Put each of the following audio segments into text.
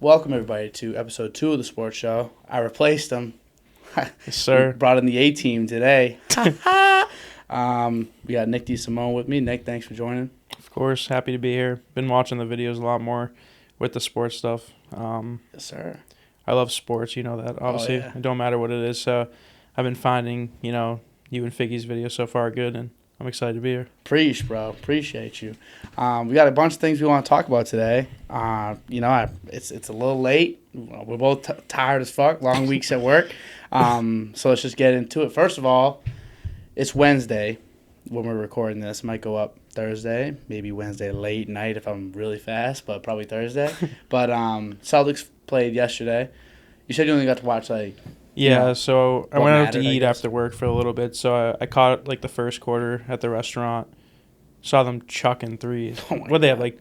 Welcome, everybody, to episode 2 of the sports show. I replaced him. Yes, sir. Brought in the A-team today. We got Nick DeSimone with me. Nick, thanks for joining. Of course, happy to be here. Been watching the videos a lot more with the sports stuff. Yes, sir. I love sports, you know that. Obviously, yeah. It don't matter what it is. So I've been finding, you and Figgy's videos so far good, and I'm excited to be here. Preach, bro. Appreciate you. We got a bunch of things we want to talk about today. It's a little late. We're both tired as fuck. Long weeks at work. So let's just get into it. First of all, it's Wednesday when we're recording this. It might go up Thursday, maybe Wednesday late night if I'm really fast, but probably Thursday. But Celtics played yesterday. You said you only got to watch Yeah, so I what went out mattered, to I eat guess. after work for a little bit. So I caught the first quarter at the restaurant. Saw them chucking threes. Oh my What they have God.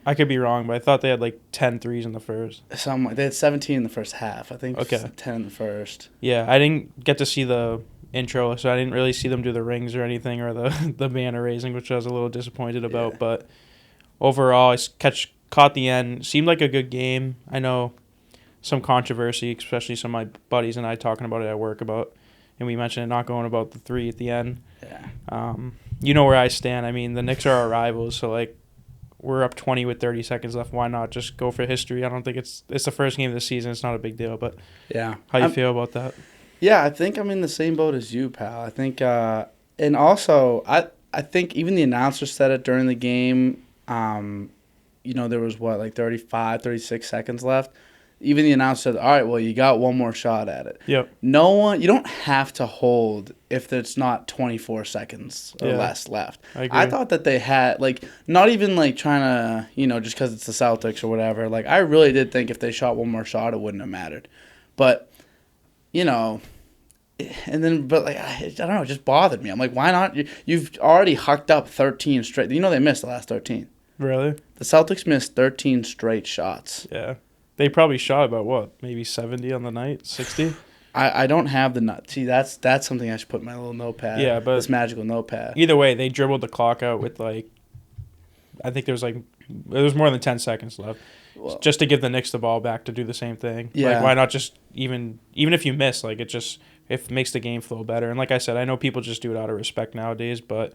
I could be wrong, but I thought they had 10 threes in the first. They had 17 in the first half. I think Okay. 10 in the first. Yeah, I didn't get to see the intro, so I didn't really see them do the rings or anything or the banner raising, which I was a little disappointed about. Yeah. But overall, caught the end. Seemed like a good game. I know some controversy, especially some of my buddies and I talking about it at work and we mentioned it not going about the three at the end. Yeah. You know where I stand. I mean, the Knicks are our rivals, so we're up 20 with 30 seconds left. Why not just go for history? I don't think it's the first game of the season. It's not a big deal, but Yeah. how you feel about that? Yeah, I think I'm in the same boat as you, pal. I think, and also, I think even the announcer said it during the game. There was 35, 36 seconds left. Even the announcer said, all right, well, you got one more shot at it. Yep. You don't have to hold if it's not 24 seconds or less left. I agree. I thought that they had, not even, trying to, just because it's the Celtics or whatever. I really did think if they shot one more shot, it wouldn't have mattered. But, I don't know, it just bothered me. I'm like, why not? You've already hucked up 13 straight. They missed the last 13. Really? The Celtics missed 13 straight shots. Yeah. They probably shot about, maybe 70 on the night? 60? I don't have the nut. See, that's something I should put in my little notepad. Yeah, but this magical notepad. Either way, they dribbled the clock out with, I think there was more than 10 seconds left. Well, Just to give the Knicks the ball back to do the same thing. Yeah. Why not just, even if you miss, it makes the game flow better. And like I said, I know people just do it out of respect nowadays, but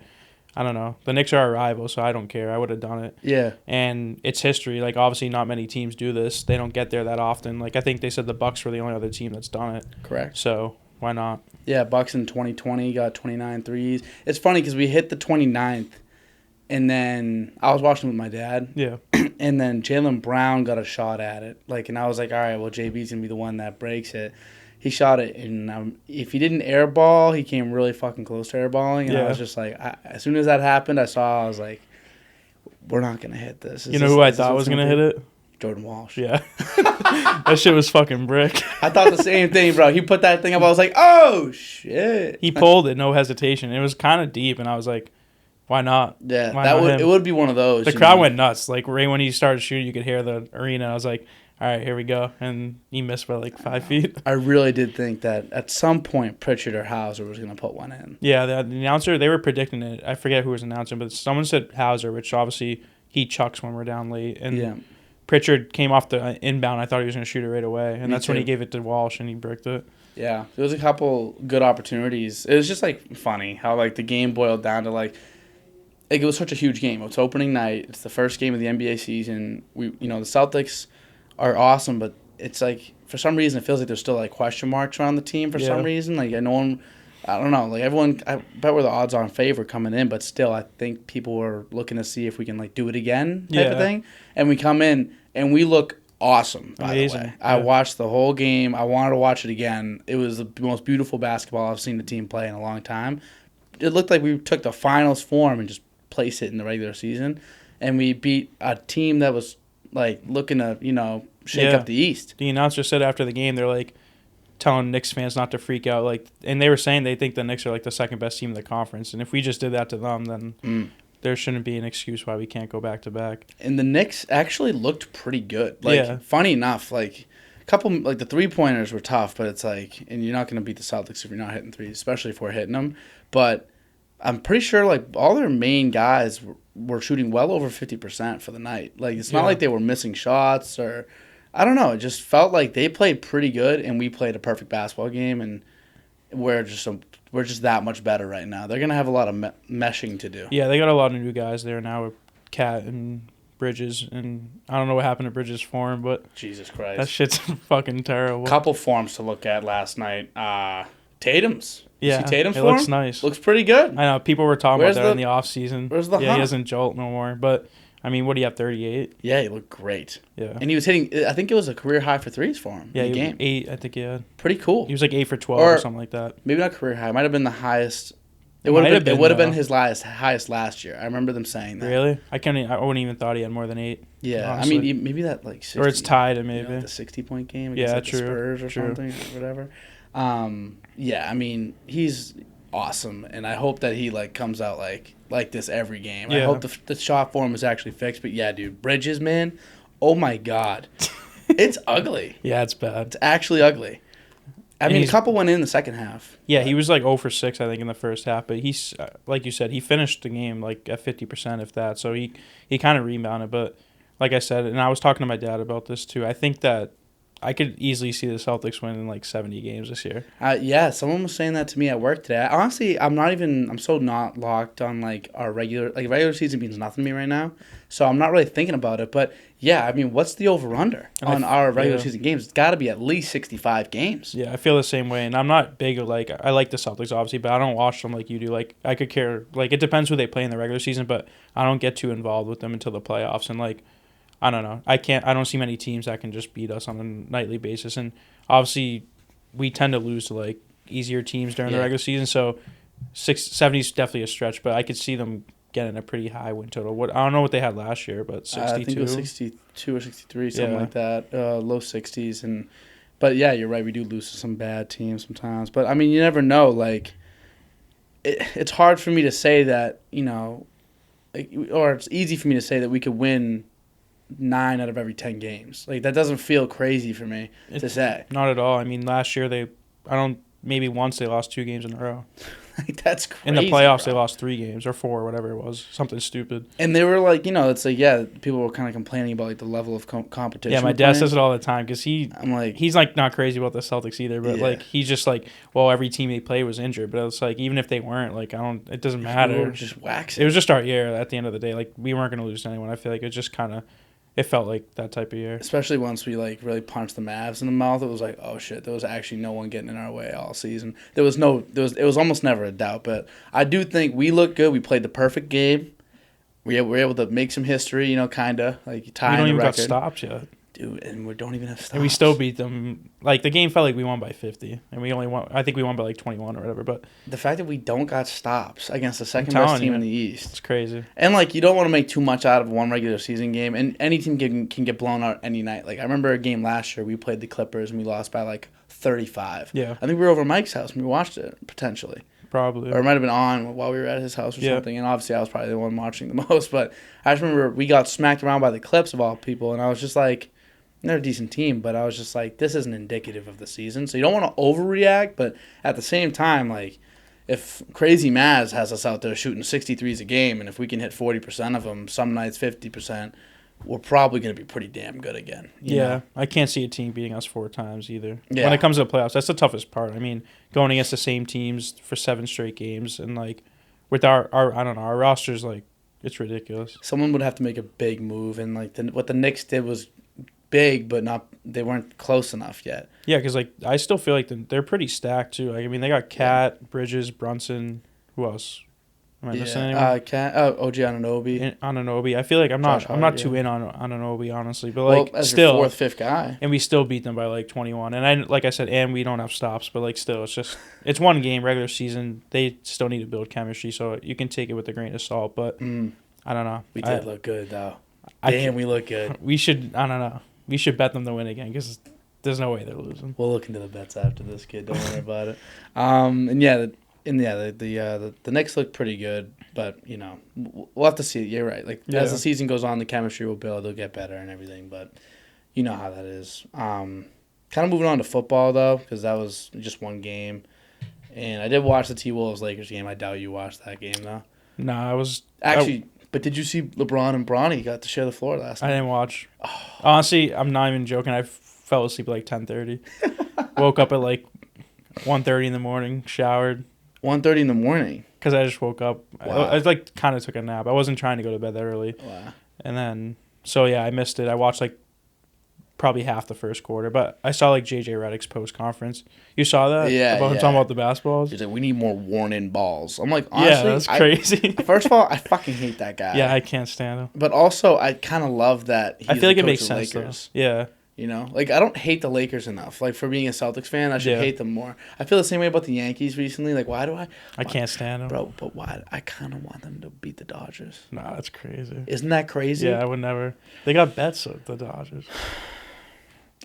I don't know. The Knicks are our rival, so I don't care. I would have done it. Yeah. And it's history. Obviously not many teams do this. They don't get there that often. I think they said the Bucks were the only other team that's done it. Correct. So why not? Yeah, Bucks in 2020 got 29 threes. It's funny because we hit the 29th, and then I was watching with my dad. Yeah. And then Jaylen Brown got a shot at it. And I was like, all right, well, JB's going to be the one that breaks it. He shot it, and if he didn't airball, he came really fucking close to airballing. And I was just like, as soon as that happened, I was like, we're not going to hit this. Who I thought was going to hit it? Jordan Walsh. Yeah. That shit was fucking brick. I thought the same thing, bro. He put that thing up. I was like, oh, shit. He pulled it, no hesitation. It was kind of deep, and I was like, why not? Yeah, Why not him? it would be one of those. The crowd went nuts. Right when he started shooting, you could hear the arena. I was like, all right, here we go. And he missed by 5 feet. I really did think that at some point Pritchard or Hauser was going to put one in. Yeah, the announcer, they were predicting it. I forget who was announcing, but someone said Hauser, which obviously he chucks when we're down late. And Yeah. Pritchard came off the inbound. I thought he was going to shoot it right away. And Me that's when too. he gave it to Walsh, and he bricked it. Yeah, there was a couple good opportunities. It was just funny how the game boiled down to it was such a huge game. It's opening night. It's the first game of the NBA season. The Celtics are awesome, but it's for some reason it feels like there's still question marks around the team for some reason. I don't know. Everyone, I bet we're the odds-on favorite coming in, but still, I think people were looking to see if we can do it again type of thing. And we come in and we look awesome. By Amazing. the way, Yeah. I watched the whole game. I wanted to watch it again. It was the most beautiful basketball I've seen the team play in a long time. It looked like we took the finals form and just placed it in the regular season, and we beat a team that was looking to shake up the East. The announcer said after the game, they're telling Knicks fans not to freak out. And they were saying they think the Knicks are the second best team in the conference. And if we just did that to them, then there shouldn't be an excuse why we can't go back to back. And the Knicks actually looked pretty good. Funny enough, couple the 3-pointers were tough, but it's and you're not going to beat the Celtics if you're not hitting threes, especially if we're hitting them. But I'm pretty sure all their main guys were shooting well over 50% for the night. It's not like they were missing shots or I don't know. It just felt like they played pretty good, and we played a perfect basketball game, and we're just that much better right now. They're gonna have a lot of meshing to do. Yeah, they got a lot of new guys there now with Cat and Bridges, and I don't know what happened to Bridges' form, but Jesus Christ, that shit's fucking terrible. Couple forms to look at last night. Tatum's. Yeah, see Tatum's it form? looks nice. Looks pretty good. I know people were talking about that in the off season. Where's the Yeah, hump? he doesn't jolt no more, but. I mean, what do you have, 38? Yeah, he looked great. Yeah. And he was hitting, I think it was a career high for threes for him in the game. 8, I think, yeah. Pretty cool. He was like 8 for 12 or something like that. Maybe not career high. It might have been the highest. It would have been his highest last year. I remember them saying that. Really? I wouldn't even thought he had more than 8. Yeah, honestly. I mean, maybe that like 60. Or it's tied, maybe. You know, like the 60-point game against like the Spurs or something, or whatever. Yeah, I mean, he's awesome, and I hope that he like comes out like this every game. Yeah. I hope the shot form is actually fixed. But yeah, dude, Bridges, man, oh my God, it's ugly. Yeah, it's bad. It's actually ugly. I mean, a couple went in the second half. Yeah, he was like 0 for 6, I think, in the first half. But he's like you said, he finished the game like at 50%, if that. So he kind of rebounded. But like I said, and I was talking to my dad about this too. I think that I could easily see the Celtics winning like 70 games this year. Yeah, someone was saying that to me at work today. Honestly, I'm so not locked on like our regular season means nothing to me right now. So I'm not really thinking about it. But yeah, I mean, what's the over-under on our regular season games? It's got to be at least 65 games. Yeah, I feel the same way. And I'm not big of like, I like the Celtics obviously, but I don't watch them like you do. Like, I could care, like, it depends who they play in the regular season, but I don't get too involved with them until the playoffs. And like, I don't know. I don't see many teams that can just beat us on a nightly basis. And obviously, we tend to lose to like easier teams during the regular season. So 70 is definitely a stretch, but I could see them getting a pretty high win total. I don't know what they had last year, but 62. I think it was 62 or 63, something like that. Low 60s. But yeah, you're right. We do lose to some bad teams sometimes. But I mean, you never know. Like, it's hard for me to say that, you know, or it's easy for me to say that we could win 9 out of every 10 games. Like, that doesn't feel crazy for me to say. Not at all. I mean, last year maybe once they lost 2 games in a row. Like, that's crazy. In the playoffs, they lost 3 games or 4, whatever it was, something stupid. And they were like, you know, it's like, yeah, people were kind of complaining about like the level of competition. Yeah, my dad says it all the time because he's like not crazy about the Celtics either, but like he's just like, well, every team they played was injured, but it's like even if they weren't, like it doesn't matter. We were just waxing. It was just our year at the end of the day. Like we weren't going to lose to anyone. I feel like it just kind of. It felt like that type of year. Especially once we like really punched the Mavs in the mouth. It was like, oh shit, there was actually no one getting in our way all season. It was almost never a doubt. But I do think we looked good. We played the perfect game. We were able to make some history, you know, kinda like tying the record. We don't even got stopped yet. Dude, and we don't even have stops. And we still beat them. Like, the game felt like we won by 50. And I think we won by, like, 21 or whatever. But the fact that we don't got stops against the second-best team in the East. It's crazy. And, like, you don't want to make too much out of one regular season game. And any team can get blown out any night. Like, I remember a game last year. We played the Clippers, and we lost by, like, 35. Yeah. I think we were over Mike's house when we watched it, potentially. Probably. Or it might have been on while we were at his house or something. And obviously, I was probably the one watching the most. But I just remember we got smacked around by the Clips, of all people. And I was just like... They're a decent team, but I was just like, this isn't indicative of the season. So you don't want to overreact, but at the same time, like, if Crazy Maz has us out there shooting 63s a game, and if we can hit 40% of them, some nights 50%, we're probably going to be pretty damn good again. You know? I can't see a team beating us 4 times either. Yeah. When it comes to the playoffs, that's the toughest part. I mean, going against the same teams for 7 straight games, and, like, with our I don't know, our roster's, like, it's ridiculous. Someone would have to make a big move, and, like, what the Knicks did was big, but they weren't close enough yet. Yeah, because like I still feel like they're pretty stacked too. Like I mean, they got Cat, Bridges, Brunson. Who else? Am I missing anyone? Cat, OG Anunoby. I feel like I'm not too in on Anunoby honestly, but like as still your 4th, 5th guy, and we still beat them by like 21. And like I said, and we don't have stops, but like still, it's one game regular season. They still need to build chemistry, so you can take it with a grain of salt. But I don't know. We did look good though. We look good. We should. I don't know. We should bet them to win again because there's no way they're losing. We'll look into the bets after this, kid. Don't worry about it. The Knicks look pretty good, but you know we'll have to see. You're right. Like as the season goes on, the chemistry will build. They'll get better and everything. But you know how that is. Kind of moving on to football though, because that was just one game, and I did watch the T-Wolves Lakers game. I doubt you watched that game though. No, I was actually. But did you see LeBron and Bronny got to share the floor last I night? didn't watch. Honestly, I'm not even joking. I fell asleep at like 10:30. Woke up at like 1:30 in the morning. Showered 1:30 in the morning. because I just woke up. Wow. I like kind of took a nap. I wasn't trying to go to bed that early. Wow. And then so yeah, I missed it. I watched like probably half the first quarter, but I saw like JJ Redick's post conference. You saw that? Yeah, About him yeah. talking about the basketballs. He's like, we need more worn-in balls. I'm like, honestly, Yeah, that's crazy. First of all, I fucking hate that guy. Yeah, I can't stand him. But also, I kind of love that he's I feel like the it makes coach of the sense Lakers. though. Yeah. You know, like I don't hate the Lakers enough. Like for being a Celtics fan, I should hate them more. I feel the same way about the Yankees recently. Like, why do I? I can't stand him. Bro, but why? I kind of want them to beat the Dodgers. Nah, that's crazy. Isn't that crazy? Yeah, I would never. They got bets with the Dodgers.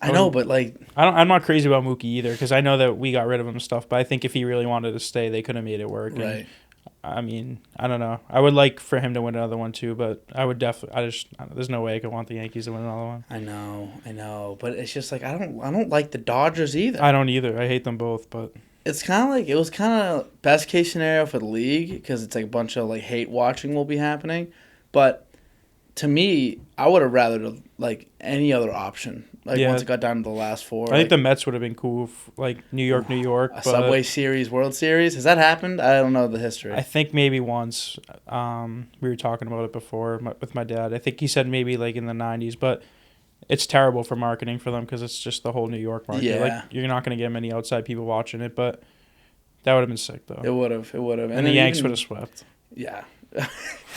I know, but like, I'm not crazy about Mookie either because I know that we got rid of him and stuff. But I think if he really wanted to stay, they could have made it work. right? And, I mean, I don't know. I would like for him to win another one too, but I would definitely. There's no way I could want the Yankees to win another one. I know, but it's just like I don't like the Dodgers either. I don't either. I hate them both, but It's kind of like it was kind of best case scenario for the league because it's like a bunch of like hate watching will be happening, but to me, I would have rather like any other option. Like once it got down to the last four, I think the Mets would have been cool, like New York, a Subway Series, World Series. Has that happened? I don't know the history. I think maybe once. We were talking about it before with my dad. I think he said maybe like in the 90s, but it's terrible for marketing for them because it's just the whole New York market. Yeah. Like you're not going to get many outside people watching it, but that would have been sick though. It would have. And the Yanks would have swept. Yeah.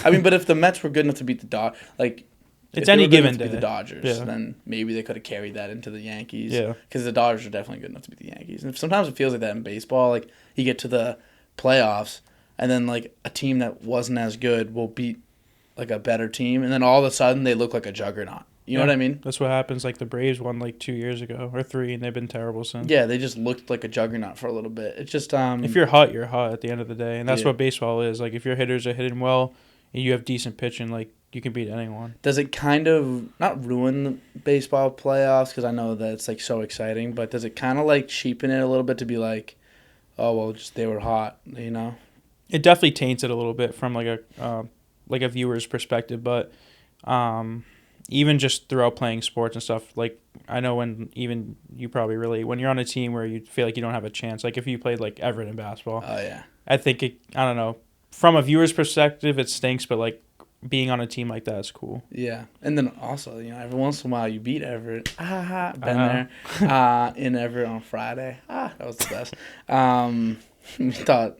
I mean, but if the Mets were good enough to beat the Dodgers, like it's any given day. day. The Dodgers, then maybe they could have carried that into the Yankees. Yeah. Because the Dodgers are definitely good enough to beat the Yankees. And sometimes it feels like that in baseball. Like you get to the playoffs, and then like a team that wasn't as good will beat like a better team, and then all of a sudden they look like a juggernaut. You know what I mean? That's what happens. Like the Braves won like 2 years ago or 3, and they've been terrible since. Yeah, they just looked like a juggernaut for a little bit. It's just if you're hot, you're hot at the end of the day, and that's what baseball is. Like if your hitters are hitting well and you have decent pitching, like you can beat anyone. Does it kind of not ruin the baseball playoffs? Because I know that it's like so exciting, but does it kind of like cheapen it a little bit to be like, oh well, just they were hot, you know? It definitely taints it a little bit from like a viewer's perspective, but even just throughout playing sports and stuff, like I know when even you probably relate when you're on a team where you feel like you don't have a chance. Like if you played like Everett in basketball, Oh yeah, I think I don't know, from a viewer's perspective it stinks, but like being on a team like that is cool. yeah. And then also, you know, every once in a while you beat Everett. Been Uh-huh. there. In Everett on Friday. That was the best. We thought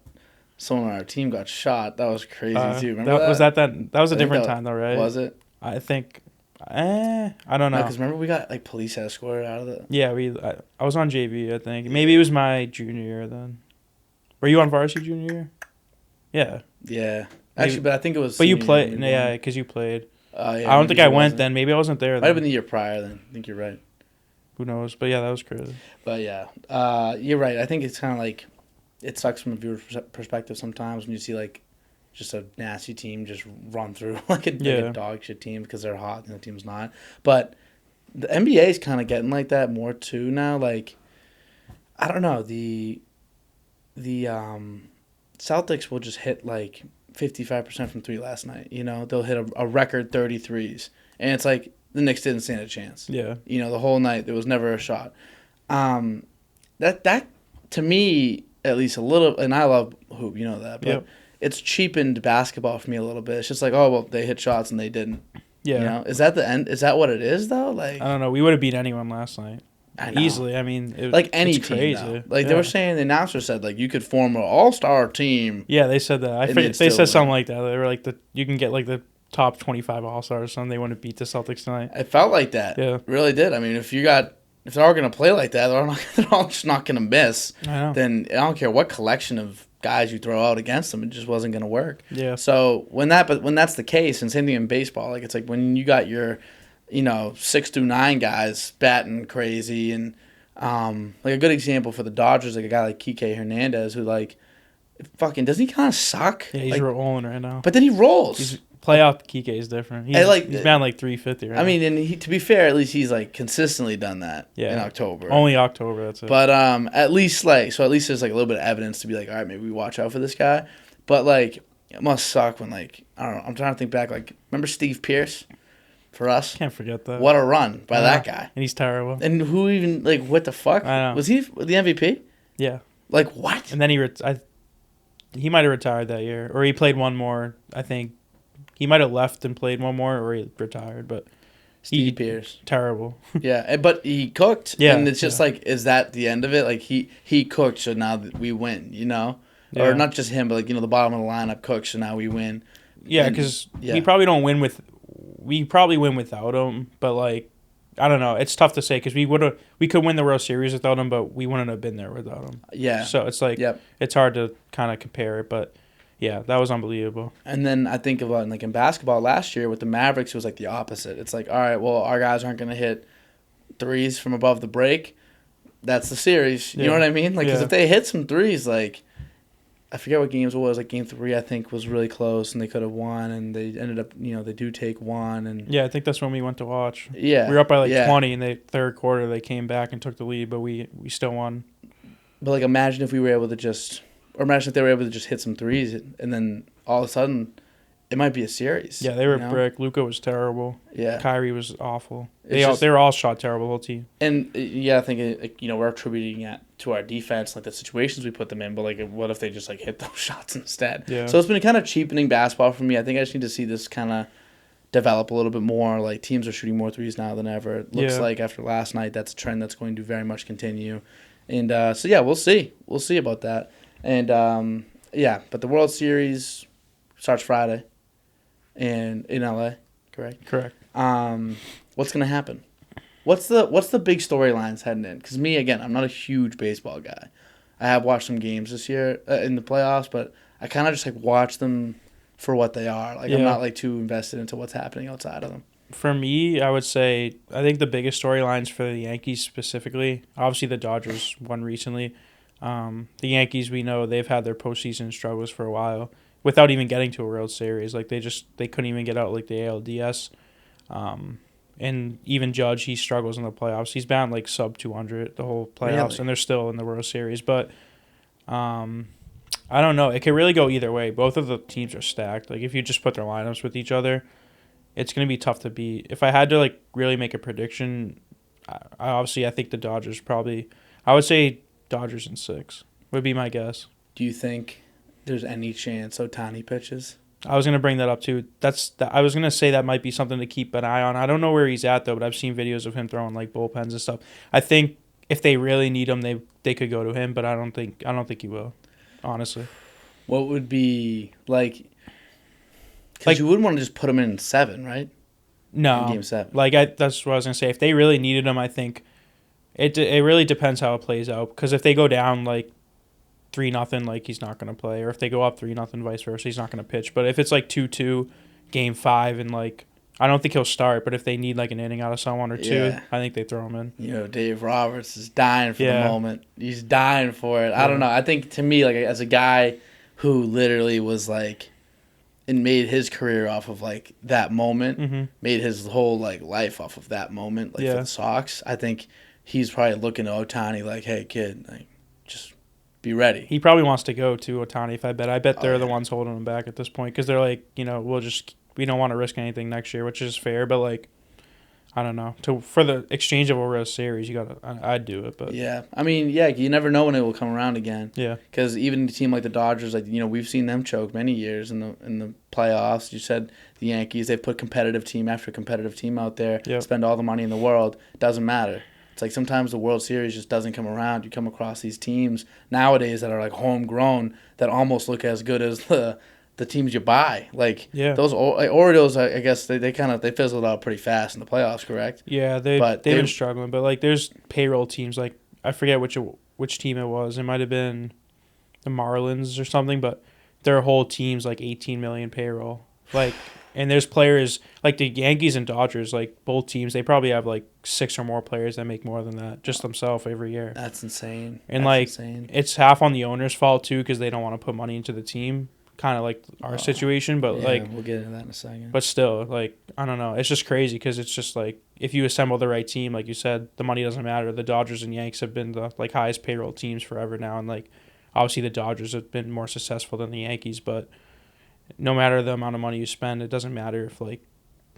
someone on our team got shot. That was crazy too. Remember that? That was a different time though, right? Was it? I think. I don't know. Because remember we got like police escorted out of the. Yeah, I was on JV. I think maybe it was my junior year then. Were you on varsity junior year? Yeah. Yeah. Actually, but I think it was. But you senior played, year. yeah, because you played. Yeah, I don't think I went then. Maybe I wasn't there. Might have Then. been the year prior then. I think you're right. Who knows? But yeah, that was crazy. But yeah, you're right. I think it's kind of like it sucks from a viewer's perspective sometimes when you see like just a nasty team just run through like a dog shit team because they're hot and the team's not. But the NBA is kind of getting like that more too now. Like I don't know, the Celtics will just hit like 55% from three last night. You know, they'll hit a record 33s, and it's like the Knicks didn't stand a chance. Yeah. You know, the whole night there was never a shot. That to me at least a little, and I love hoop, you know that, but it's cheapened basketball for me a little bit. It's just like, oh well, they hit shots and they didn't. Yeah. You know, is that the end? Is that what it is though? Like I don't know. We would have beat anyone last night. Easily. I mean, like any it's team. crazy. Though. Like they were saying, the announcer said like you could form an all-star team. Yeah, they said that. They said something like that. They were like you can get like the top 25 all-stars or something. They want to beat the Celtics tonight. It felt like that. Yeah, really did. I mean, if they're all going to play like that, they're all just not going to miss. I know. Then I don't care what collection of guys you throw out against them, it just wasn't going to work. Yeah. So when that's the case, and same thing in baseball, like it's like when you got your, 6 through 9 guys batting crazy, and like a good example for the Dodgers, like a guy like Kike Hernandez, who like, fucking doesn't he kind of suck? Yeah, he's like, rolling right now. But then he rolls. Playoff Kike is different. He's batting like 350 right now. I mean, and to be fair, at least he's like consistently done that in October. Only October, that's it. But at least there's like a little bit of evidence to be like, all right, maybe we watch out for this guy. But like it must suck when, like, I don't know. I'm trying to think back. Like, remember Steve Pierce for us? Can't forget that. What a run by that guy. And he's terrible. And who even, like, what the fuck? I know. Was he the MVP? Yeah. Like, what? And then he might have retired that year. Or he played one more, I think. He might have left and played one more, or he retired. But Steve Pierce. Terrible. Yeah, but he cooked. Yeah. And it's just like, is that the end of it? Like, he cooked, so now we win, you know? Yeah. Or not just him, but, like, you know, the bottom of the lineup cooked, so now we win. Yeah, because we probably don't win with... We probably win without him, but, like, I don't know. It's tough to say because we could win the World Series without him, but we wouldn't have been there without him. Yeah. So it's like, It's hard to kind of compare it, but... Yeah, that was unbelievable. And then I think about, like, in basketball last year with the Mavericks, it was like the opposite. It's like, all right, well, our guys aren't going to hit threes from above the break. That's the series. You know what I mean? Like, because if they hit some threes, like, I forget what games it was. Like, game 3, I think, was really close, and they could have won, and they ended up, you know, they do take one. And yeah, I think that's when we went to watch. Yeah. We were up by, like, 20 in the third quarter. They came back and took the lead, but we still won. But, like, imagine if we were able to just... Or imagine if they were able to just hit some threes, and then all of a sudden, it might be a series. Yeah, they were brick. Luka was terrible. Yeah. Kyrie was awful. They were all shot terrible, the whole team. And, yeah, I think, you know, we're attributing it to our defense, like the situations we put them in, but, like, what if they just, like, hit those shots instead? Yeah. So it's been kind of cheapening basketball for me. I think I just need to see this kind of develop a little bit more. Like, teams are shooting more threes now than ever. It looks like after last night, that's a trend that's going to very much continue. And so, yeah, we'll see. We'll see about that. And, yeah, but the World Series starts Friday and in LA, correct? Correct. What's going to happen? What's the big storylines heading in? Because me, again, I'm not a huge baseball guy. I have watched some games this year in the playoffs, but I kind of just, like, watch them for what they are. Like, I'm not, like, too invested into what's happening outside of them. For me, I would say I think the biggest storylines for the Yankees specifically, obviously the Dodgers won recently. The Yankees, we know they've had their postseason struggles for a while without even getting to a World Series. Like, they couldn't even get out, like, the ALDS. And even Judge, he struggles in the playoffs. He's been like sub 200 the whole playoffs, Really? and they're still in the World Series. But I don't know. It could really go either way. Both of the teams are stacked. Like, if you just put their lineups with each other, it's going to be tough to beat. If I had to, like, really make a prediction, I think the Dodgers probably – I would say Dodgers in 6 would be my guess. Do you think there's any chance Ohtani pitches? I was going to bring that up, too. I was going to say that might be something to keep an eye on. I don't know where he's at, though, but I've seen videos of him throwing, like, bullpens and stuff. I think if they really need him, they could go to him, but I don't think he will, honestly. What would be, like... Because you wouldn't want to just put him in 7, right? No. In Game 7. That's what I was going to say. If they really needed him, I think it really depends how it plays out. Because if they go down, like, 3-0, like, he's not going to play. Or if they go up 3-0, vice versa, he's not going to pitch. But if it's, like, 2-2, Game 5, and, like, I don't think he'll start. But if they need, like, an inning out of someone or two, I think they throw him in. You know, Dave Roberts is dying for the moment. He's dying for it. I don't know. I think, to me, like, as a guy who literally was, like... and made his career off of, like, that moment, made his whole, like, life off of that moment, like, for the Sox. I think he's probably looking to Ohtani like, hey, kid, like, just be ready. He probably wants to go to Ohtani, if I bet. I bet they're the ones holding him back at this point because they're like, you know, we don't want to risk anything next year, which is fair, but, like, I don't know. For the exchange of a World Series, I'd do it. But yeah. I mean, yeah, you never know when it will come around again. Yeah. Because even a team like the Dodgers, like, you know, we've seen them choke many years in the playoffs. You said the Yankees, they've put competitive team after competitive team out there, spend all the money in the world. Doesn't matter. It's like sometimes the World Series just doesn't come around. You come across these teams nowadays that are, like, homegrown that almost look as good as the teams you buy. Like, those Orioles, I guess they fizzled out pretty fast in the playoffs, correct? Yeah, they've been struggling. But, like, there's payroll teams. Like, I forget which team it was. It might have been the Marlins or something, but their whole team's, like, 18 million payroll. Like, and there's players, like the Yankees and Dodgers, like, both teams, they probably have, like, 6 or more players that make more than that, just themselves every year. That's insane. And, it's half on the owner's fault, too, because they don't want to put money into the team. Kind of like our situation, but we'll get into that in a second. But still, like, I don't know, it's just crazy because it's just like if you assemble the right team, like you said, the money doesn't matter. The Dodgers and Yanks have been the, like, highest payroll teams forever now, and, like, obviously the Dodgers have been more successful than the Yankees, but no matter the amount of money you spend, it doesn't matter if like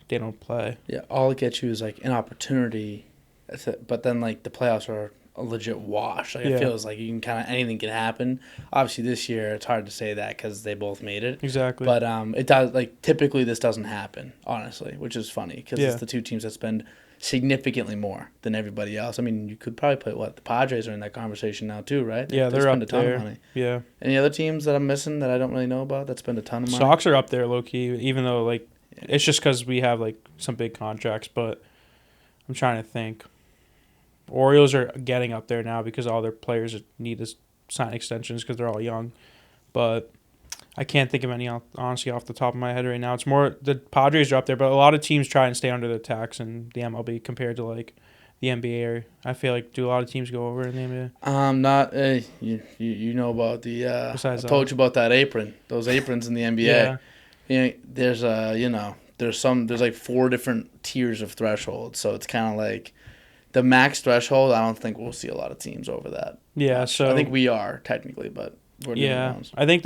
they don't play. Yeah, all it gets you is like an opportunity, that's it. But then like the playoffs are a legit wash. Like Yeah. it feels like you can kind of anything can happen. Obviously, this year it's hard to say that because they both made it. Exactly. But it does like typically this doesn't happen honestly, which is funny because Yeah. it's the two teams that spend significantly more than everybody else. I mean, you could probably put the Padres are in that conversation now too, right? Yeah, they they're spend up a ton there. of money. Yeah. Any other teams that I'm missing that I don't really know about that spend a ton of money? Sox are up there low key, even though like it's just because we have like some big contracts. But I'm trying to think. Orioles are getting up there now because all their players need to sign extensions because they're all young. But I can't think of any honestly off the top of my head right now. It's more the Padres are up there, but a lot of teams try and stay under the tax in the MLB compared to like the NBA. Or I feel like do a lot of teams go over in the NBA? Not you know about the Besides I told that. you about that apron, those aprons in the NBA. Yeah. There's there's like 4 different tiers of thresholds, so it's kind of like the max threshold. I don't think we'll see a lot of teams over that. Yeah. So I think we are technically, but we're doing yeah, rounds. I think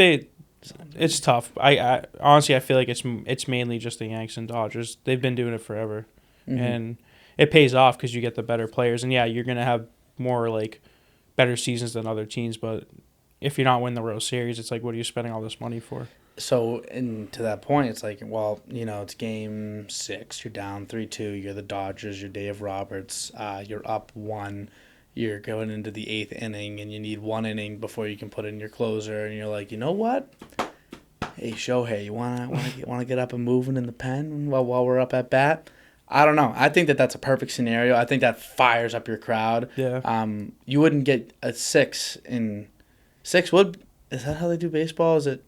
it's tough. I honestly I feel like it's mainly just the Yanks and Dodgers. They've been doing it forever, and it pays off because you get the better players. And yeah, you're gonna have more like better seasons than other teams. But if you're not winning the World Series, it's like what are you spending all this money for? So, and to that point, it's like, well, it's game 6. You're down 3-2. You're the Dodgers. You're Dave Roberts. You're up 1. You're going into the 8th inning, and you need 1 inning before you can put in your closer. And you're like, you know what? Hey, Shohei, you wanna get up and moving in the pen while we're up at bat? I don't know. I think that's a perfect scenario. I think that fires up your crowd. Yeah. You wouldn't get a 6 in 6 would. Is that how they do baseball? Is it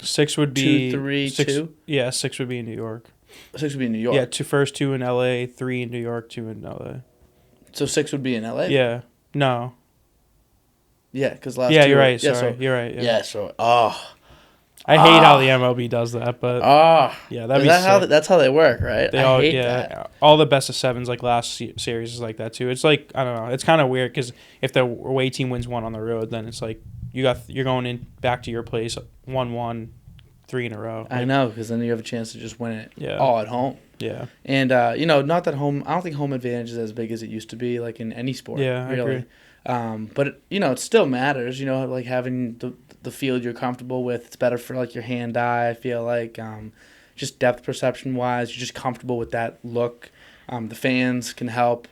6 would be 2, 3, 6, 2? Yeah, 6 would be in New York. 6 would be in New York. Yeah, first 2 in LA, 3 in New York, 2 in LA. So 6 would be in LA. Yeah. No. Yeah, because last. Yeah, 2 you're right. Yeah, Sorry, so, you're right. Yeah. yeah. So I hate how the MLB does that, but yeah, that'd be sick. That's how they work, right? They I all, hate yeah, that. all the best of 7s like last series is like that too. It's like I don't know. It's kind of weird because if the away team wins 1 on the road, then it's like you're going in back to your place 1-1, 3 in a row. I know, because then you have a chance to just win it all at home. Yeah. And not that home. I don't think home advantage is as big as it used to be, like in any sport. Yeah, really. I agree. But it still matters. Like having the field you're comfortable with. It's better for like your hand-eye. I feel like just depth perception wise, you're just comfortable with that look. The fans can help.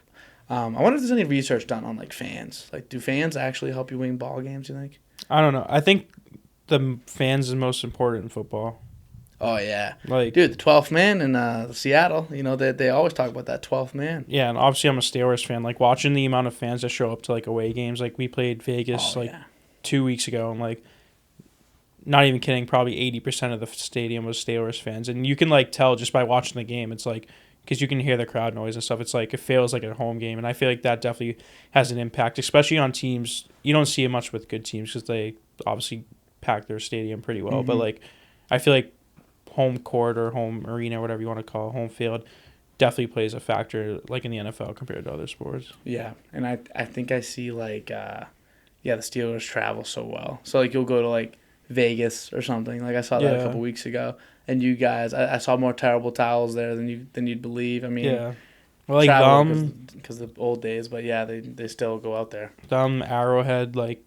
I wonder if there's any research done on like fans. Like, do fans actually help you win ball games? You think? I don't know. I think the fans is most important in football. Oh yeah, Like, dude, the 12th man in Seattle. They always talk about that 12th man. yeah, and obviously I'm a Steelers fan. Like watching the amount of fans that show up to like away games. Like we played Vegas 2 weeks ago, and like not even kidding, probably 80% of the stadium was Steelers fans, and you can like tell just by watching the game. It's like because you can hear the crowd noise and stuff. It's like it feels like a home game, and I feel like that definitely has an impact, especially on teams. You don't see it much with good teams because they obviously pack their stadium pretty well, but like I feel like home court or home arena, whatever you want to call it, home field, definitely plays a factor like in the NFL compared to other sports. Yeah, and I think I see like the Steelers travel so well. So like you'll go to like Vegas or something. Like I saw that a couple weeks ago, and you guys, I saw more terrible towels there than you'd believe. I mean, yeah, well, like because the old days, but yeah, they still go out there. Arrowhead, like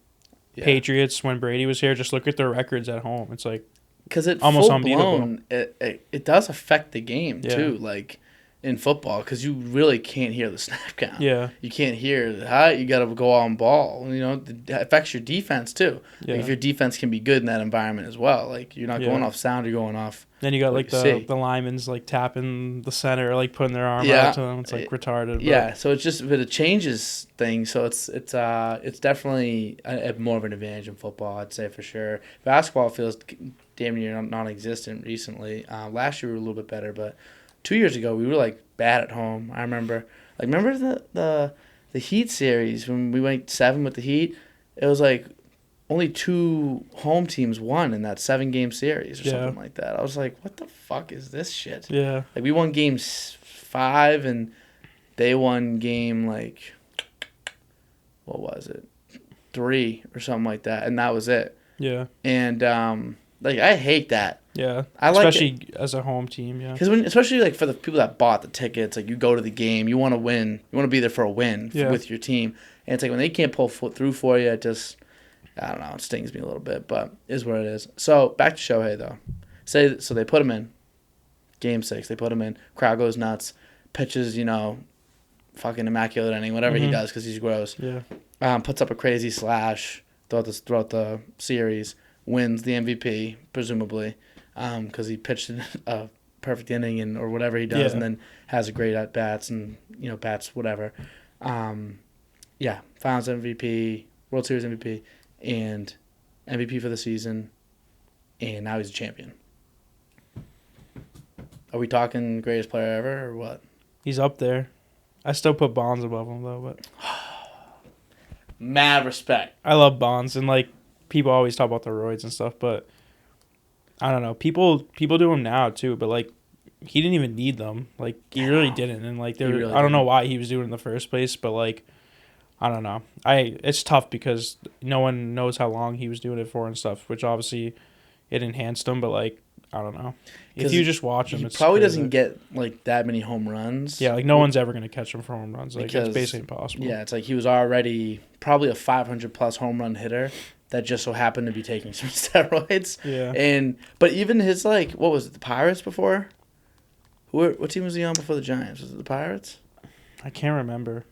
Patriots when Brady was here. Just look at their records at home. It's like. Because it almost unbeatable. It does affect the game too, like in football, because you really can't hear the snap count. Yeah, you can't hear the height. You got to go on ball. It affects your defense too. Yeah. Like if your defense can be good in that environment as well, like you're not going off sound, you're going off. Then you got like the linemen's like tapping the center, like putting their arm out to them. It's like retarded. But. Yeah, so it changes things. So it's definitely more of an advantage in football, I'd say for sure. Basketball feels damn near non-existent recently. Last year we were a little bit better, but 2 years ago we were like bad at home. I remember the Heat series when we went 7 with the Heat. It was like only 2 home teams won in that 7-game series or something like that. I was like, what the fuck is this shit? Yeah. Like we won game 5 and they won game like what was it? 3 or something like that, and that was it. Yeah. And like I hate that. Yeah, I like especially as a home team. Yeah, because especially like for the people that bought the tickets, like you go to the game, you want to win, you want to be there for a win with your team, and it's like when they can't pull through for you, it just I don't know, it stings me a little bit, but it is what it is. So back to Shohei though. So they put him in Game 6. They put him in. Crowd goes nuts. Pitches, fucking immaculate inning, whatever he does because he's gross. Yeah. Puts up a crazy slash throughout the series. Wins the MVP presumably because he pitched a perfect inning or whatever he does, and then has a great at bats and bats whatever. Finals MVP, World Series MVP, and MVP for the season, and now he's a champion. Are we talking greatest player ever or what? He's up there. I still put Bonds above him though, but mad respect. I love Bonds, and like people always talk about the roids and stuff, but I don't know. People do them now too, but like he didn't even need them. Like he really didn't, and like I don't know why he was doing it in the first place, but like I don't know. It's tough because no one knows how long he was doing it for and stuff, which obviously it enhanced him, but like I don't know. If you just watch him, he it's probably crazy. doesn't get like that many home runs. Yeah, like no one's ever gonna catch him for home runs. Like it's basically impossible. Yeah, it's like he was already probably a 500+ home run hitter that just so happened to be taking some steroids. Yeah. But even his like what was it, the Pirates before? What team was he on before the Giants? Was it the Pirates? I can't remember.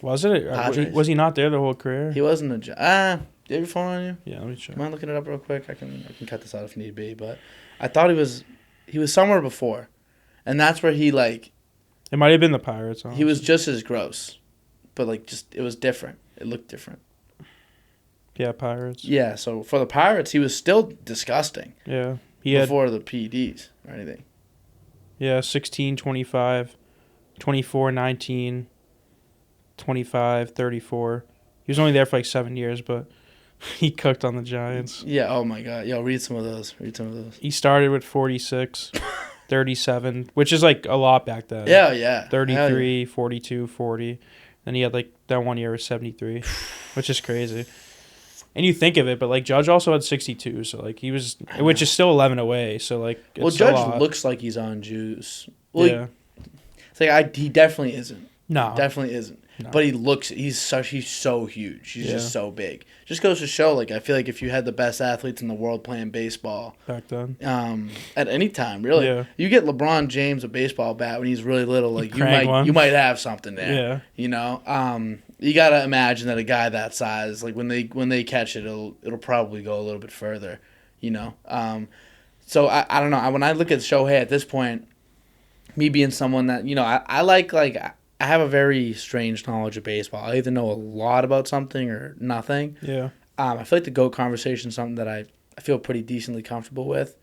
Was it? Was he not there the whole career? He wasn't a Giant. Do you have your phone on you? Yeah, let me check. Mind looking it up real quick? I can cut this out if need be. But I thought he was somewhere before, and that's where he like. It might have been the Pirates. Honestly. He was just as gross, but like it was different. It looked different. Yeah, Pirates. Yeah, so for the Pirates, he was still disgusting. Yeah, before the PEDs or anything. Yeah, 16, 25, 24, 19, 25, 34. He was only there for like 7 years, but he cooked on the Giants. Yeah, oh my God. Yo, read some of those. He started with 46, 37, which is like a lot back then. Yeah. 33, 42, 40. Then he had like that 1 year with 73, which is crazy. And you think of it, but like Judge also had 62, so like he was, which is still 11 away. So like, it's Judge looks like he's on juice. Well, yeah, it's like he definitely isn't. No, he definitely isn't. No. But he's so huge. He's just so big. Just goes to show, like I feel like if you had the best athletes in the world playing baseball back then, at any time, really, you get LeBron James a baseball bat when he's really little, like you might have something there. Yeah, you gotta imagine that a guy that size, like when they catch it, it'll probably go a little bit further, So I don't know. When I look at Shohei at this point, me being someone that I like I have a very strange knowledge of baseball. I either know a lot about something or nothing. Yeah. I feel like the GOAT conversation is something that I feel pretty decently comfortable with.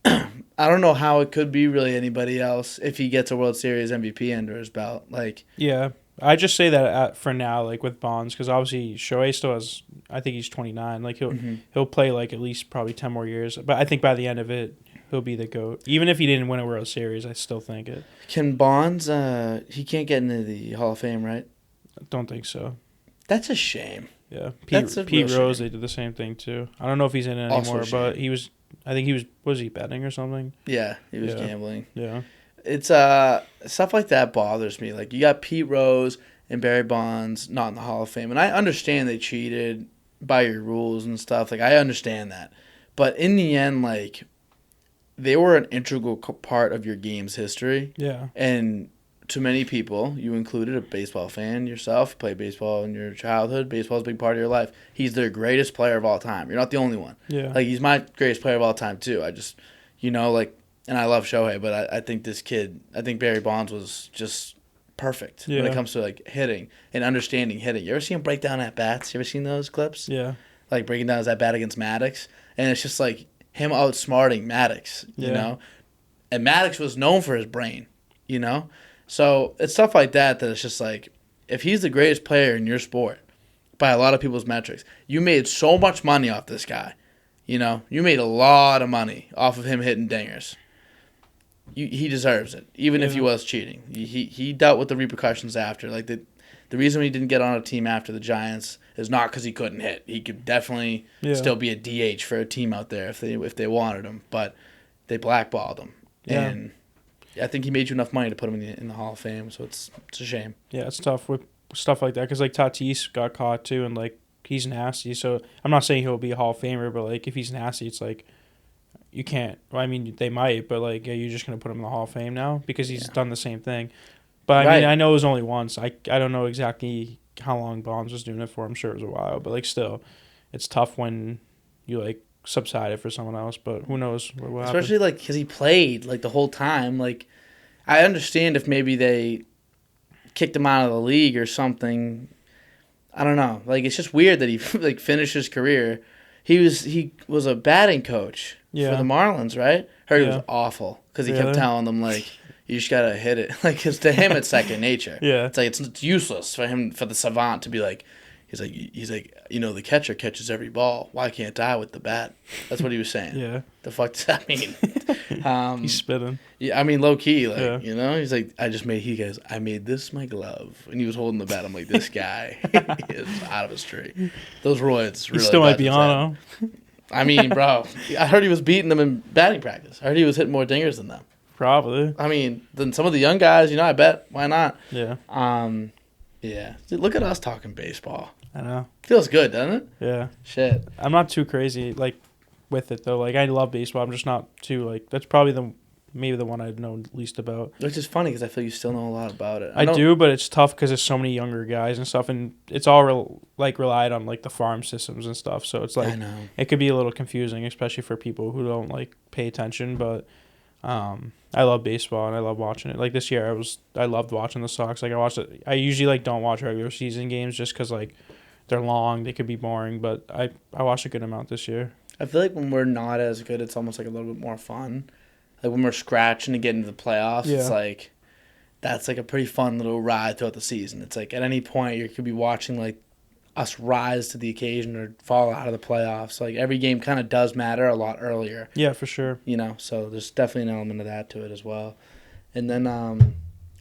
I don't know how it could be really anybody else if he gets a World Series MVP under his belt. Like, yeah. I just say that for now, like with Bonds, because obviously Shohei still has. I think he's 29. Like he'll play like at least probably 10 more years. But I think by the end of it, he'll be the GOAT. Even if he didn't win a World Series, I still think it. Can Bonds? He can't get into the Hall of Fame, right? I don't think so. That's a shame. Yeah, Pete Rose, they did the same thing too. I don't know if he's in it anymore, but he was. I think he was. Was he betting or something? Yeah, he was gambling. Yeah. It's stuff like that bothers me. Like you got Pete Rose and Barry Bonds not in the Hall of Fame, and I understand they cheated by your rules and stuff. Like I understand that, but in the end, like they were an integral part of your game's history. Yeah. And to many people, you included a baseball fan yourself, played baseball in your childhood. Baseball is a big part of your life. He's their greatest player of all time. You're not the only one. Yeah. Like he's my greatest player of all time too. I just, and I love Shohei, but I think Barry Bonds was just perfect when it comes to like hitting and understanding hitting. You ever see him break down at bats? You ever seen those clips? Yeah. Like breaking down his at bat against Maddox, and it's just like him outsmarting Maddox, you know? And Maddox was known for his brain, So it's stuff like that it's just like, if he's the greatest player in your sport by a lot of people's metrics, you made so much money off this guy. You made a lot of money off of him hitting dingers. He deserves it, even if he was cheating. He dealt with the repercussions after. Like the reason he didn't get on a team after the Giants is not because he couldn't hit. He could definitely still be a DH for a team out there if they wanted him, but they blackballed him. Yeah. And I think he made you enough money to put him in the Hall of Fame, so it's a shame. Yeah, it's tough with stuff like that because like Tatis got caught too, and like he's nasty. So I'm not saying he'll be a Hall of Famer, but like if he's nasty, it's like you can't. Well, I mean, they might, but like, are you just gonna put him in the Hall of Fame now because he's done the same thing? But I mean, I know it was only once. I don't know exactly how long Bonds was doing it for. I'm sure it was a while, but like still, it's tough when you like subside it for someone else. But who knows what will happen? Especially like because he played like the whole time. Like I understand if maybe they kicked him out of the league or something. I don't know. Like it's just weird that he like finished his career. He was a batting coach for the Marlins, right? Heard he was awful because he kept telling them like, you just gotta hit it. Like, cause to him it's second nature. It's like it's useless for the savant to be like, he's like, you know, the catcher catches every ball. Why can't I with the bat? That's what he was saying. The fuck does that mean? He's spitting. Yeah, I mean low key, like you know, he's like, he goes, I made this my glove, and he was holding the bat. I'm like, this guy is out of his tree. Those roids really. He still might be on him. I mean, bro, I heard he was beating them in batting practice. I heard he was hitting more dingers than them. Probably. I mean, than some of the young guys, you know, I bet. Why not? Yeah. Yeah. Dude, look at us talking baseball. I know. Feels good, doesn't it? Yeah. Shit. I'm not too crazy, like, with it, though. Like, I love baseball. I'm just not too, like, that's probably maybe the one I know least about. Which is funny because I feel you still know a lot about it. I do, but it's tough because there's so many younger guys and stuff, and it's all, relied on, like, the farm systems and stuff. So it's, like, I know. It could be a little confusing, especially for people who don't, like, pay attention, but I love baseball and I love watching it. Like this year, I loved watching the Sox. Like I watched it. I usually like don't watch regular season games just because like they're long, they could be boring. But I watched a good amount this year. I feel like when we're not as good, it's almost like a little bit more fun. Like when we're scratching to get into the playoffs, it's like that's like a pretty fun little ride throughout the season. It's like at any point you could be watching like us rise to the occasion or fall out of the playoffs. Like every game kind of does matter a lot earlier. Yeah, for sure. You know, so there's definitely an element of that to it as well. And then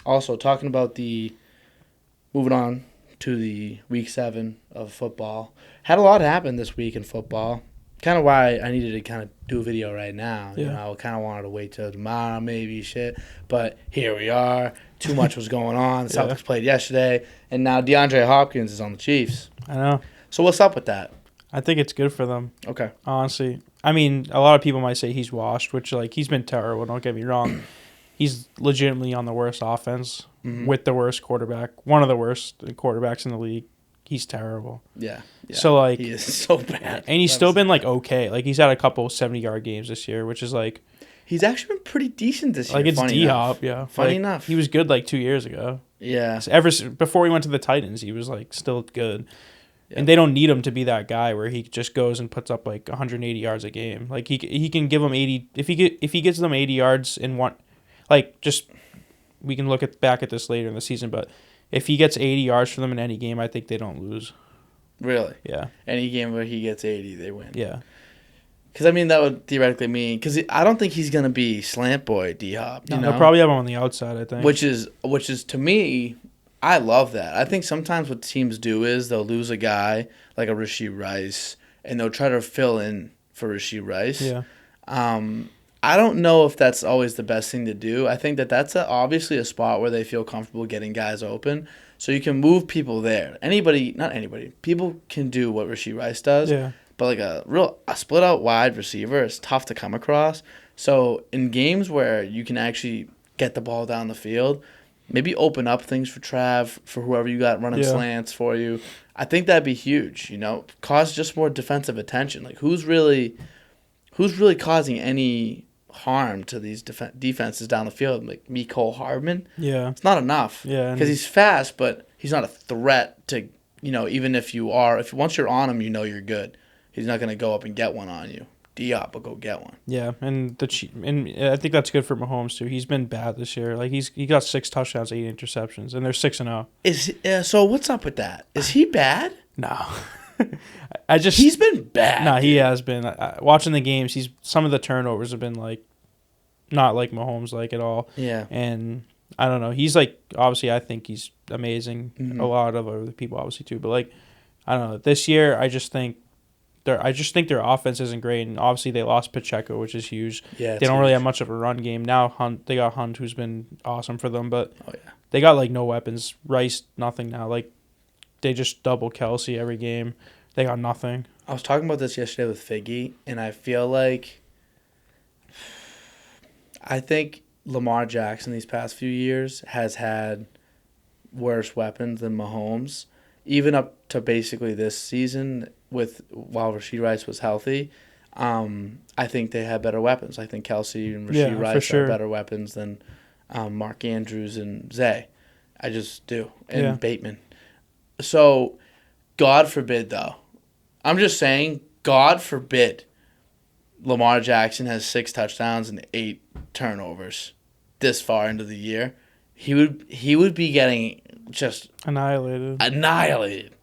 also talking about moving on to the week 7 of football. Had a lot happen this week in football. Kind of why I needed to kind of do a video right now. You know, I kind of wanted to wait till tomorrow maybe shit. But here we are. Too much was going on. The Celtics played yesterday. And now DeAndre Hopkins is on the Chiefs. I know. So what's up with that? I think it's good for them. Okay. Honestly. I mean, a lot of people might say he's washed, which, like, he's been terrible. Don't get me wrong. He's legitimately on the worst offense with the worst quarterback. One of the worst quarterbacks in the league. He's terrible. Yeah. So, like... He is so bad. And he's still been, like, okay. Like, he's had a couple 70-yard games this year, which is, like... He's actually been pretty decent this year. Like, it's D-Hop, yeah. Funny enough. He was good, like, 2 years ago. Yeah. So before he went to the Titans, he was, like, still good. Yep. And they don't need him to be that guy where he just goes and puts up, like, 180 yards a game. Like, he can give them 80... If he gets them 80 yards in one... Like, just... We can look back at this later in the season, but if he gets 80 yards for them in any game, I think they don't lose. Really? Yeah. Any game where he gets 80, they win. Yeah. Because, I mean, that would theoretically mean... Because I don't think he's going to be slant boy D-Hop. No, they'll probably have him on the outside, I think. Which is, to me, I love that. I think sometimes what teams do is they'll lose a guy like a Rashee Rice, and they'll try to fill in for Rashee Rice. Yeah. I don't know if that's always the best thing to do. I think that's obviously a spot where they feel comfortable getting guys open. So you can move people there. Not anybody. People can do what Rashee Rice does. Yeah. But like a split out wide receiver is tough to come across. So in games where you can actually get the ball down the field, maybe open up things for Trav, for whoever you got running slants for you. I think that'd be huge, you know, cause just more defensive attention. Like who's really causing any harm to these defenses down the field? Like Mecole Hardman? Yeah. It's not enough. Yeah. Because he's fast, but he's not a threat to, you know, even if once you're on him, you know you're good. He's not going to go up and get one on you. Diop will go get one. Yeah, and I think that's good for Mahomes too. He's been bad this year. Like he got 6 touchdowns, 8 interceptions, and they're 6-0. So what's up with that? Is he bad? No. He's been bad. No, he has been. Watching the games, some of the turnovers have been like not like Mahomes like at all. Yeah. And I don't know. He's like, obviously, I think he's amazing. Mhm. A lot of other people, obviously, too. But like, I don't know. This year, I just think their offense isn't great, and obviously they lost Pacheco, which is huge. Yeah, They don't really have much of a run game now. They got Hunt, who's been awesome for them, but Oh yeah. they got like no weapons. Rice, nothing now. Like they just double Kelsey every game. They got nothing. I was talking about this yesterday with Figgy, and I feel like I think Lamar Jackson these past few years has had worse weapons than Mahomes, even up to basically this season while Rashee Rice was healthy. I think they had better weapons. I think Kelsey and Rashee Rice are better weapons than Mark Andrews and Zay. I just do. And Bateman. So, God forbid, though. I'm just saying, God forbid Lamar Jackson has 6 touchdowns and 8 turnovers this far into the year. He would be getting just annihilated.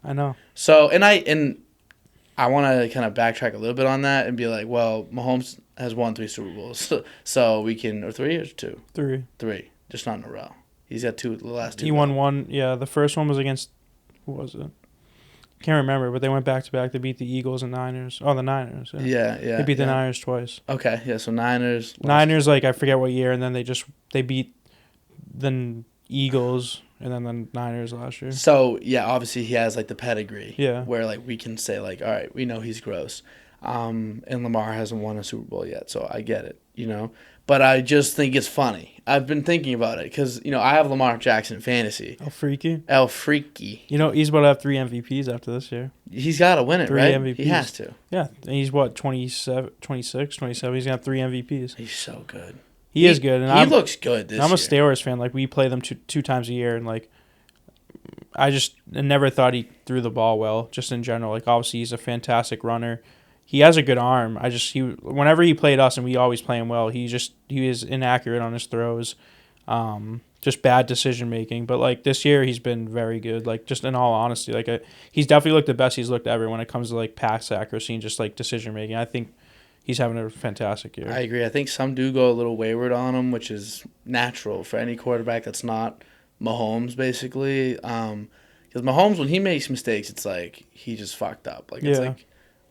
I know. So, and I want to kind of backtrack a little bit on that and be like, well, Mahomes has won 3 Super Bowls, so we can, or 3 or 2? 3, just not in a row. He's got 2 the last 2. He won 1. Yeah, the first one was against, who was it? Can't remember, but they went back to back. They beat the Eagles and Niners. Oh, the Niners. Yeah. They beat the Niners twice. Okay, yeah. So Niners. Like I forget what year, and then they beat the Eagles and then the Niners last year. So yeah, obviously he has like the pedigree. Yeah. Where like we can say like, all right, we know he's gross. And Lamar hasn't won a Super Bowl yet, so I get it, But I just think it's funny. I've been thinking about it because, I have Lamar Jackson fantasy. El Freaky. He's about to have 3 MVPs after this year. He's got to win it, 3 right? MVPs. He has to. Yeah. And he's what, 27, 26, 27? He's got 3 MVPs. He's so good. He is good. And he looks good this year. I'm a Steelers fan. Like, we play them two times a year, and, like, I never thought he threw the ball well, just in general. Like, obviously, he's a fantastic runner. He has a good arm. Whenever he played us, and we always play him well, he is inaccurate on his throws, just bad decision making. But like this year, he's been very good. Like just in all honesty, he's definitely looked the best he's looked ever when it comes to like pass accuracy and just like decision making. I think he's having a fantastic year. I agree. I think some do go a little wayward on him, which is natural for any quarterback that's not Mahomes, basically. Because Mahomes, when he makes mistakes, it's like he just fucked up. It's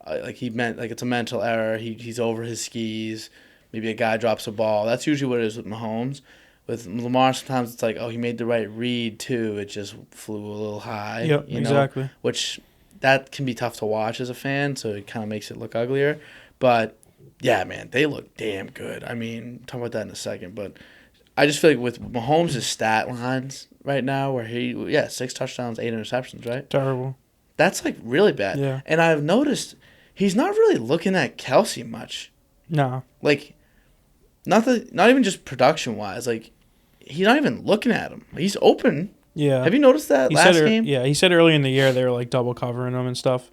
it's a mental error. He's over his skis. Maybe a guy drops a ball. That's usually what it is with Mahomes. With Lamar, sometimes it's like, oh, he made the right read too. It just flew a little high. Yep, exactly. Which that can be tough to watch as a fan, so it kind of makes it look uglier. But yeah, man, they look damn good. I mean, talk about that in a second. But I just feel like with Mahomes' stat lines right now, where 6 touchdowns, 8 interceptions, right? Terrible. That's like really bad. Yeah. And I've noticed he's not really looking at Kelsey much. No. Like, not even just production wise. Like, he's not even looking at him. He's open. Yeah. Have you noticed that last game? Yeah, he said earlier in the year they were like double covering him and stuff,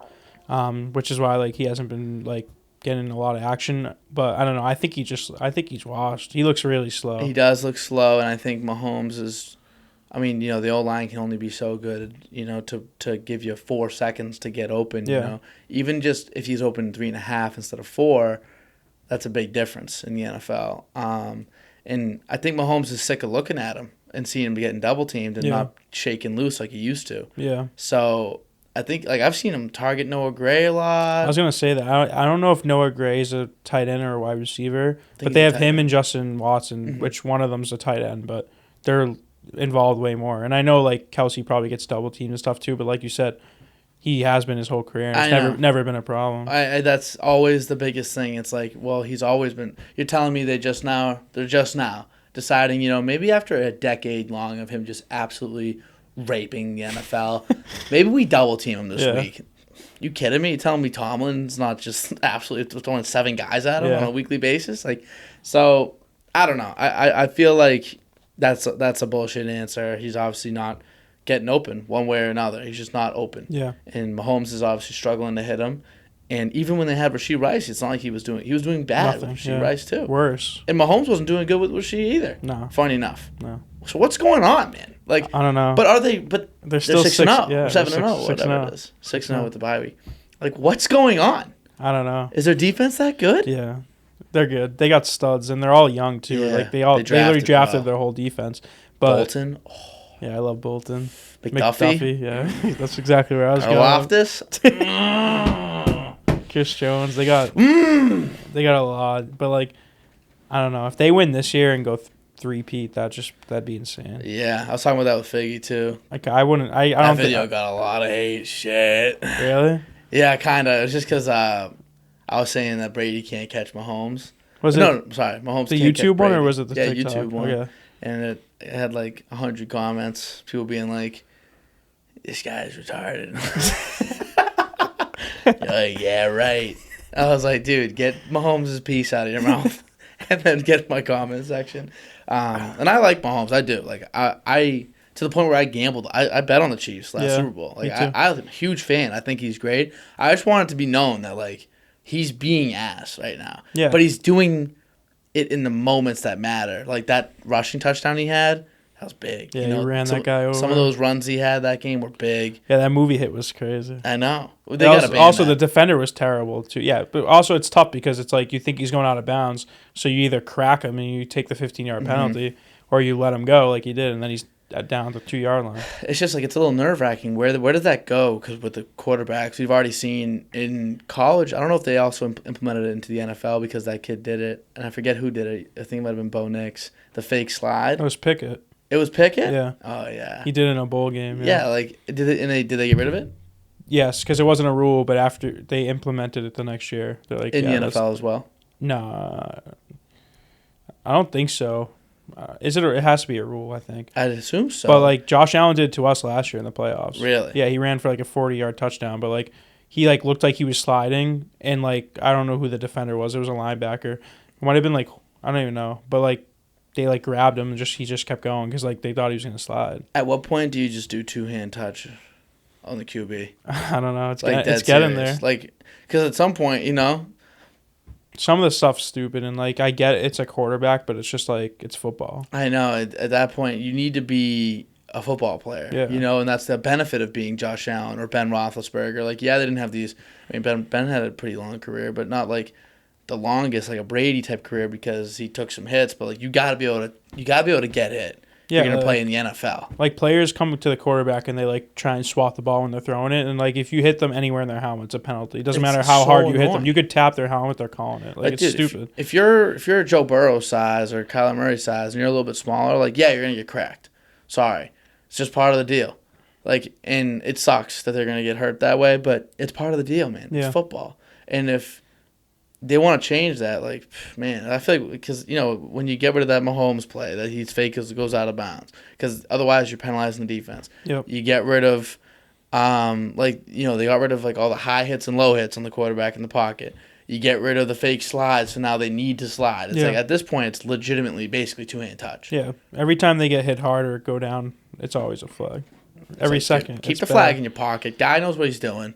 which is why like he hasn't been like getting a lot of action. But I don't know. I think he's washed. He looks really slow. He does look slow, and I think Mahomes is. I mean, the O-line can only be so good, to give you 4 seconds to get open, Even just if he's open 3.5 instead of 4, that's a big difference in the NFL. And I think Mahomes is sick of looking at him and seeing him getting double-teamed and not shaking loose like he used to. Yeah. So I think, I've seen him target Noah Gray a lot. I was going to say that. I don't know if Noah Gray is a tight end or a wide receiver, but they have him and Justin Watson, which one of them's a tight end, but they're involved way more. And I know like Kelsey probably gets double teamed and stuff too, but like you said, he has been his whole career, and it's never been a problem. That's always the biggest thing. It's like, well, he's always been. You're telling me they're just now deciding, maybe after a decade long of him just absolutely raping the NFL, maybe we double team him this week. You kidding me? You telling me Tomlin's not just absolutely throwing 7 guys at him on a weekly basis? So I don't know. I feel like that's a bullshit answer. He's obviously not getting open one way or another. He's just not open. Yeah. And Mahomes is obviously struggling to hit him. And even when they had Rashee Rice, it's not like he was doing bad with Rashee Rice too. Worse. And Mahomes wasn't doing good with Rashee either. No. Funny enough. No. So what's going on, man? I don't know. But are they? But they're still 6-0, yeah, 7-0, whatever it is. 6-0 with the bye week. What's going on? I don't know. Is their defense that good? Yeah, they're good. They got studs, and they're all young too. Yeah, they literally drafted their whole defense. But Bolton. Oh, yeah, I love Bolton. McDuffie. Yeah, that's exactly where I was going. Loftus. Chris Jones. They got a lot, but like I don't know if they win this year and go three-peat, that'd be insane. Yeah, I was talking about that with Figgy too. Like I wouldn't. I That don't video think. got a lot of hate. Shit. Really? Yeah, kind of. It's just because I was saying that Brady can't catch Mahomes. Was it No, sorry, Mahomes. the can't catch YouTube one or Brady. was it the TikTok? YouTube one? Okay. And it had like 100 comments. People being like, "This guy's retarded." You're like, yeah, right. I was like, dude, get Mahomes' piece out of your mouth, and then get my comment section. And I like Mahomes. I do. Like I to the point where I gambled. I bet on the Chiefs last Super Bowl. Like I'm a huge fan. I think he's great. I just want it to be known that like he's being ass right now. Yeah. But he's doing it in the moments that matter. Like that rushing touchdown he had, that was big. Yeah, he ran that guy over. Some of those runs he had that game were big. Yeah, that movie hit was crazy. I know. They also the defender was terrible too. Yeah, but also it's tough because it's like you think he's going out of bounds, so you either crack him and you take the 15-yard penalty, or you let him go like he did, and then he's down the 2-yard line. It's just like it's a little nerve-wracking. Where does that go? Because with the quarterbacks, we've already seen in college. I don't know if they also implemented it into the NFL because that kid did it, and I forget who did it. I think it might have been Bo Nix. The fake slide. It was Pickett. It was Pickett. Yeah. Oh yeah. He did it in a bowl game. Yeah, like did they get rid of it? Yes, because it wasn't a rule, but after they implemented it the next year, they're like in the NFL as well. No, I don't think so. Is it? It has to be a rule, I think. I'd assume so. But like Josh Allen did to us last year in the playoffs. Really? Yeah, he ran for like a 40-yard touchdown, but like he like looked like he was sliding, and like I don't know who the defender was. It was a linebacker. It might have been like I don't even know, but like they like grabbed him and he just kept going because like they thought he was gonna slide. At what point do you just do two-hand touch on the QB? I don't know. It's like getting there. Like because at some point, some of the stuff's stupid, and like I get it's a quarterback, but it's just like it's football. I know. At that point, you need to be a football player. Yeah. And that's the benefit of being Josh Allen or Ben Roethlisberger. Like, yeah, they didn't have these. I mean, Ben had a pretty long career, but not like the longest, like a Brady type career because he took some hits. But like, you got to be able to get hit. Yeah, you're gonna play in the NFL. Like players come to the quarterback and they like try and swat the ball when they're throwing it, and like if you hit them anywhere in their helmet, it's a penalty. It doesn't matter how hard you hit them. You could tap their helmet, they're calling it. Like it's dude, stupid. If you're Joe Burrow size or Kyler Murray size and you're a little bit smaller, like yeah, you're gonna get cracked. Sorry, it's just part of the deal. Like, and it sucks that they're gonna get hurt that way, but it's part of the deal, man. Yeah. It's football, and if they want to change that, like, man, I feel like because when you get rid of that Mahomes play that he's fake because it goes out of bounds, because otherwise you're penalizing the defense. Yep. You get rid of, they got rid of like all the high hits and low hits on the quarterback in the pocket. You get rid of the fake slides, so now they need to slide. It's like at this point, it's legitimately basically two-hand touch. Yeah. Every time they get hit hard or go down, it's always a flag. Every second. Keep the flag in your pocket. Guy knows what he's doing.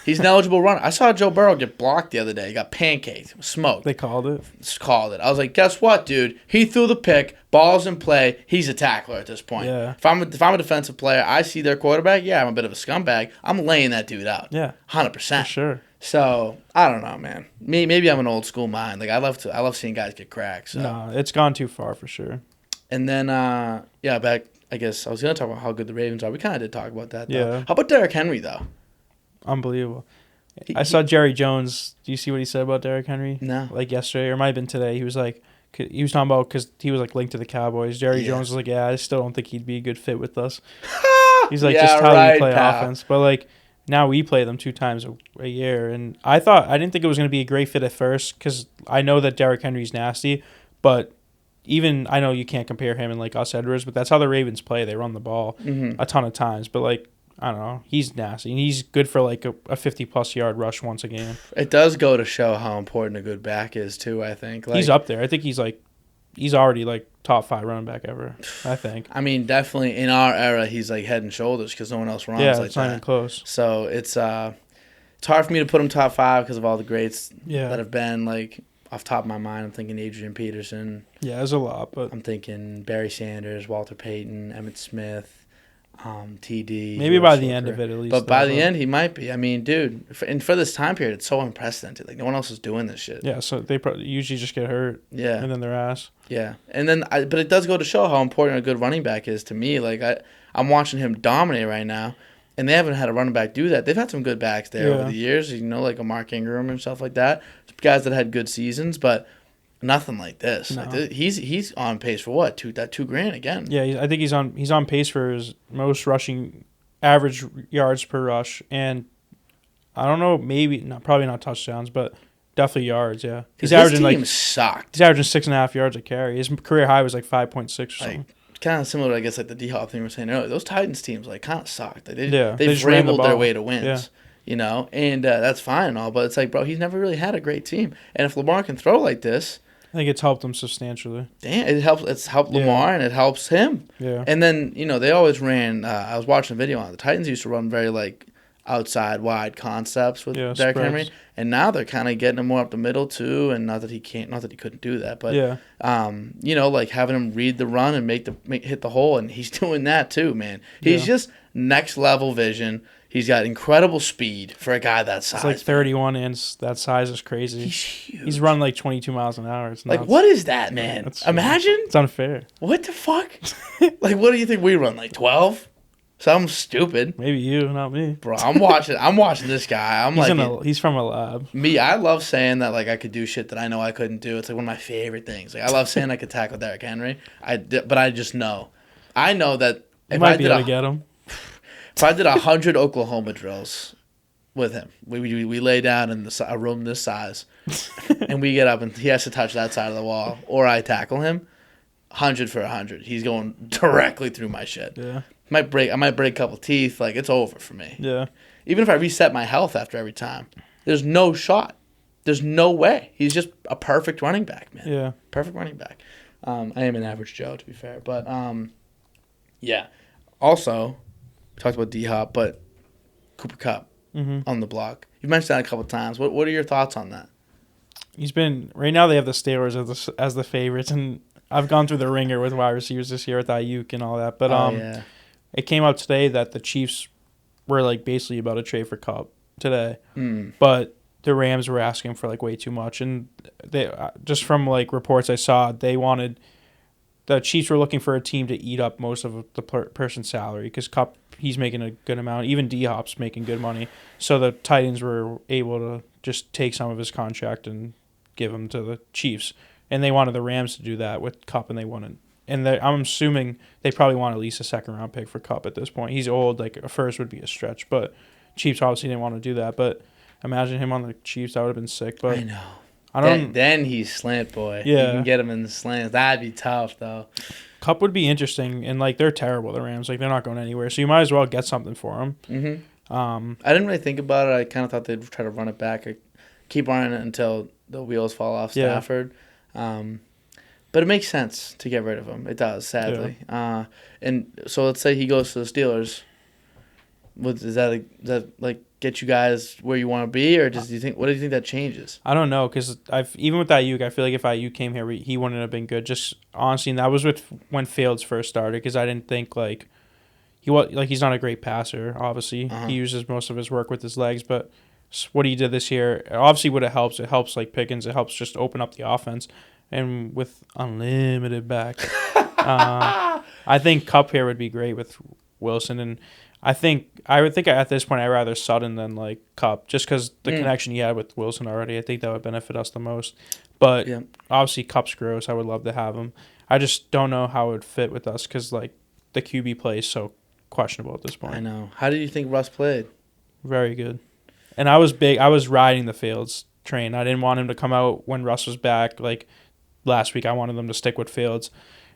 He's an eligible runner. I saw Joe Burrow get blocked the other day. He got pancaked, smoked. They called it. Just called it. I was like, guess what, dude? He threw the pick. Ball's in play. He's a tackler at this point. Yeah. If I'm a defensive player, I see their quarterback. Yeah, I'm a bit of a scumbag. I'm laying that dude out. Yeah. 100%. For sure. So I don't know, man. Maybe I'm an old school mind. Like I love seeing guys get cracked. So. No, it's gone too far for sure. And then back. I guess I was going to talk about how good the Ravens are. We kind of did talk about that, though. Yeah. How about Derrick Henry, though? Unbelievable. I saw Jerry Jones. Do you see what he said about Derrick Henry? No. Like yesterday, or it might have been today. He was talking about, because he was like linked to the Cowboys. Jerry Jones was like, yeah, I still don't think he'd be a good fit with us. He's like, just how do you play offense? But like, now we play them 2 times a year. And I didn't think it was going to be a great fit at first, because I know that Derrick Henry's nasty, but even I know you can't compare him and like us Edwards, but that's how the Ravens play. They run the ball a ton of times, but like I don't know, he's nasty and he's good for like a 50+ yard rush once a game. It does go to show how important a good back is too. I think he's up there. I think he's already like top 5 running back ever. I think. I mean, definitely in our era, he's like head and shoulders because no one else runs like that. Yeah, it's not even close. So it's hard for me to put him top 5 because of all the greats that have been like. Off the top of my mind, I'm thinking Adrian Peterson. Yeah, there's a lot, but I'm thinking Barry Sanders, Walter Payton, Emmitt Smith, TD. Maybe by the end of it, at least. But by the end, he might be. I mean, dude, for this time period, it's so unprecedented. Like, no one else is doing this shit. Yeah, so they usually just get hurt. Yeah. And then their ass. Yeah. And then, but it does go to show how important a good running back is to me. Like, I'm watching him dominate right now, and they haven't had a running back do that. They've had some good backs there over the years, like a Mark Ingram and stuff like that. Guys that had good seasons, but nothing like this. No. Like he's on pace for what? $2,000 again. Yeah, I think he's on pace for his most rushing average yards per rush, and I don't know, probably not touchdowns, but definitely yards. Yeah, he's averaging sucked. He's averaging 6.5 yards a carry. His career high was like 5.6 or something. Kind of similar to, I guess, like the D-Hop thing we were saying earlier. Those Titans teams kind of sucked. Like, they've rambled their way to wins. Yeah. And that's fine and all, but it's like, bro, he's never really had a great team. And if Lamar can throw like this, I think it's helped him substantially. Damn, it helps. It's helped Lamar and it helps him. Yeah. And then they always ran. I was watching a video on it. The Titans used to run very like outside wide concepts with Derrick Henry, and now they're kind of getting him more up the middle too. And not that he couldn't do that, but like having him read the run and hit the hole, and he's doing that too, man. He's just next level vision. He's got incredible speed for a guy that size. It's like 31 inch. That size is crazy. He's huge. He's running like 22 miles an hour. It's like, what is that, man? Imagine. It's unfair. What the fuck? Like, what do you think we run? Like 12? Something stupid. Maybe you, not me. Bro, I'm watching this guy. He's from a lab. Me, I love saying that like I could do shit that I know I couldn't do. It's like one of my favorite things. Like I love saying I could tackle Derrick Henry. But I just know. I know that if might be able to get him. If I did 100 Oklahoma drills with him, we lay down in a room this size, and we get up and he has to touch that side of the wall, or I tackle him, 100 for 100. He's going directly through my shit. Yeah. I might break a couple teeth. Like, it's over for me. Yeah. Even if I reset my health after every time, there's no shot. There's no way. He's just a perfect running back, man. Yeah. Perfect running back. I am an average Joe, to be fair. But, yeah. Also, we talked about D-Hop, but Cooper Kupp on the block. You've mentioned that a couple times. What are your thoughts on that? Right now they have the Steelers as the favorites, and I've gone through the ringer with wide receivers this year with Ayuk and all that. But it came out today that the Chiefs were like basically about to trade for Kupp today, but the Rams were asking for like way too much, and they just from like reports I saw, the Chiefs were looking for a team to eat up most of the person's salary because Kupp, he's making a good amount. Even D-Hop's making good money. So the Titans were able to just take some of his contract and give him to the Chiefs. And they wanted the Rams to do that with Kupp, and they wouldn't. And I'm assuming they probably want at least a second-round pick for Kupp at this point. He's old. Like, a first would be a stretch. But Chiefs obviously didn't want to do that. But imagine him on the Chiefs. That would have been sick. But I know. Then he's slant boy. Yeah. You can get him in the slants. That'd be tough, though. Kupp would be interesting, and like they're terrible, the Rams. Like they're not going anywhere, so you might as well get something for him. I didn't really think about it. I kind of thought they'd try to run it back, or keep running it until the wheels fall off Stafford. But it makes sense to get rid of him. It does, sadly. Yeah. And so let's say he goes to the Steelers. Does that get you guys where you want to be, or what do you think that changes? I don't know, because even with Ayuk, I feel like if Ayuk came here, he wouldn't have been good. Just honestly, and that was when Fields first started, because I didn't think he's not a great passer. Obviously, he uses most of his work with his legs, but what he did this year, obviously, what it helps like Pickens. It helps just open up the offense, and with unlimited back, I think Kupp here would be great with Wilson, and I would think at this point I'd rather Sutton than like Kupp, just because the connection he had with Wilson already. I think that would benefit us the most. But obviously Kupp's gross. I would love to have him. I just don't know how it would fit with us because like the QB play is so questionable at this point. I know. How did you think Russ played? Very good. And I was riding the Fields train. I didn't want him to come out when Russ was back. Like last week, I wanted them to stick with Fields.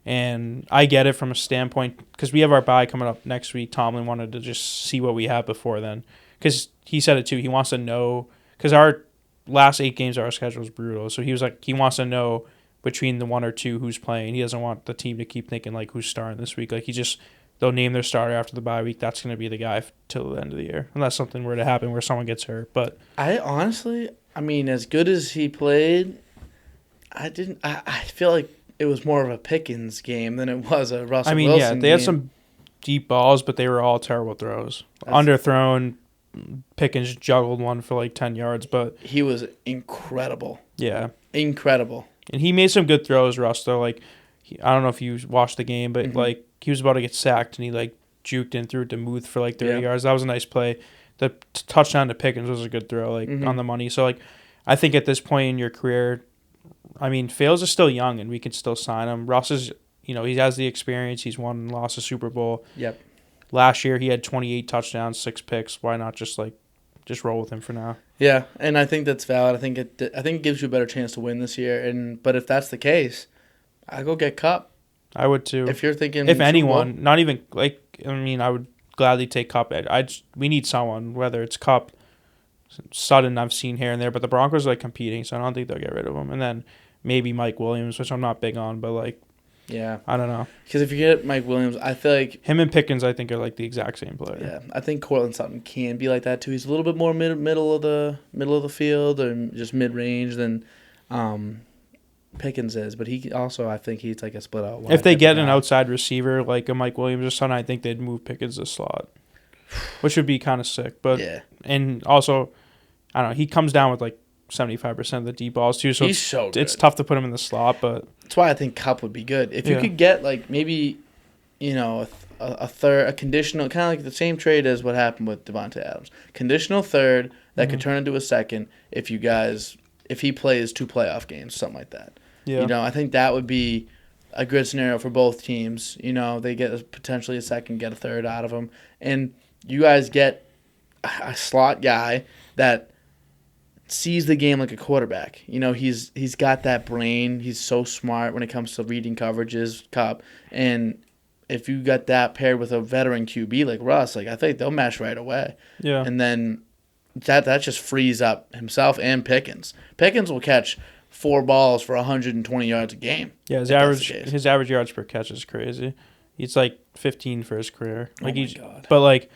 And I get it from a standpoint, because we have our bye coming up next week. Tomlin wanted to just see what we have before then. Because he said it too. He wants to know, because our last 8 games of our schedule is brutal. So he was like, he wants to know between the 1 or 2 who's playing. He doesn't want the team to keep thinking like who's starting this week. Like they'll name their starter after the bye week. That's going to be the guy till the end of the year. Unless something were to happen where someone gets hurt. But I honestly, as good as he played, I feel like it was more of a Pickens game than it was a Russell Wilson game. They had some deep balls, but they were all terrible throws. Underthrown. Pickens juggled one for like 10 yards, but he was incredible. Yeah. Incredible. And he made some good throws, Russ, though. Like, I don't know if you watched the game, but like he was about to get sacked and he like juked and threw it to Muth for like 30 yards. That was a nice play. The touchdown to Pickens was a good throw, like on the money. So like, I think at this point in your career, I mean, Fales is still young and we can still sign him. Russ is, he has the experience. He's won and lost a Super Bowl. Yep. Last year he had 28 touchdowns, 6 picks. Why not just roll with him for now? Yeah, and I think that's valid. I think it gives you a better chance to win this year. But if that's the case, I'd go get Cup. I would too. If you're thinking, if anyone, not even I would gladly take Cup. We need someone, whether it's Cup, Sutton I've seen here and there, but the Broncos are competing, so I don't think they'll get rid of him. And then maybe Mike Williams, which I'm not big on, but yeah, I don't know. Because if you get Mike Williams, I feel like him and Pickens, I think, are the exact same player. Yeah, I think Cortland Sutton can be like that too. He's a little bit more middle of the field or just mid range than Pickens is, but he also, I think he's like a split out. If they get an outside receiver like a Mike Williams or something, I think they'd move Pickens to slot, which would be kind of sick. But and also, I don't know. He comes down with 75% of the deep balls too, so it's tough to put him in the slot. But that's why I think Cup would be good. If you could get maybe, a third, a conditional, kind of like the same trade as what happened with Devontae Adams, conditional third that could turn into a second if he plays 2 playoff games, something like that. Yeah, I think that would be a good scenario for both teams. They get potentially a second, get a third out of him, and you guys get a slot guy that sees the game like a quarterback. He's got that brain. He's so smart when it comes to reading coverages, Cup. And if you got that paired with a veteran QB like Russ, I think they'll mesh right away. Yeah. And then that just frees up himself and Pickens. Pickens will catch 4 balls for 120 yards a game. Yeah, his average yards per catch is crazy. He's 15 for his career. Oh my God. But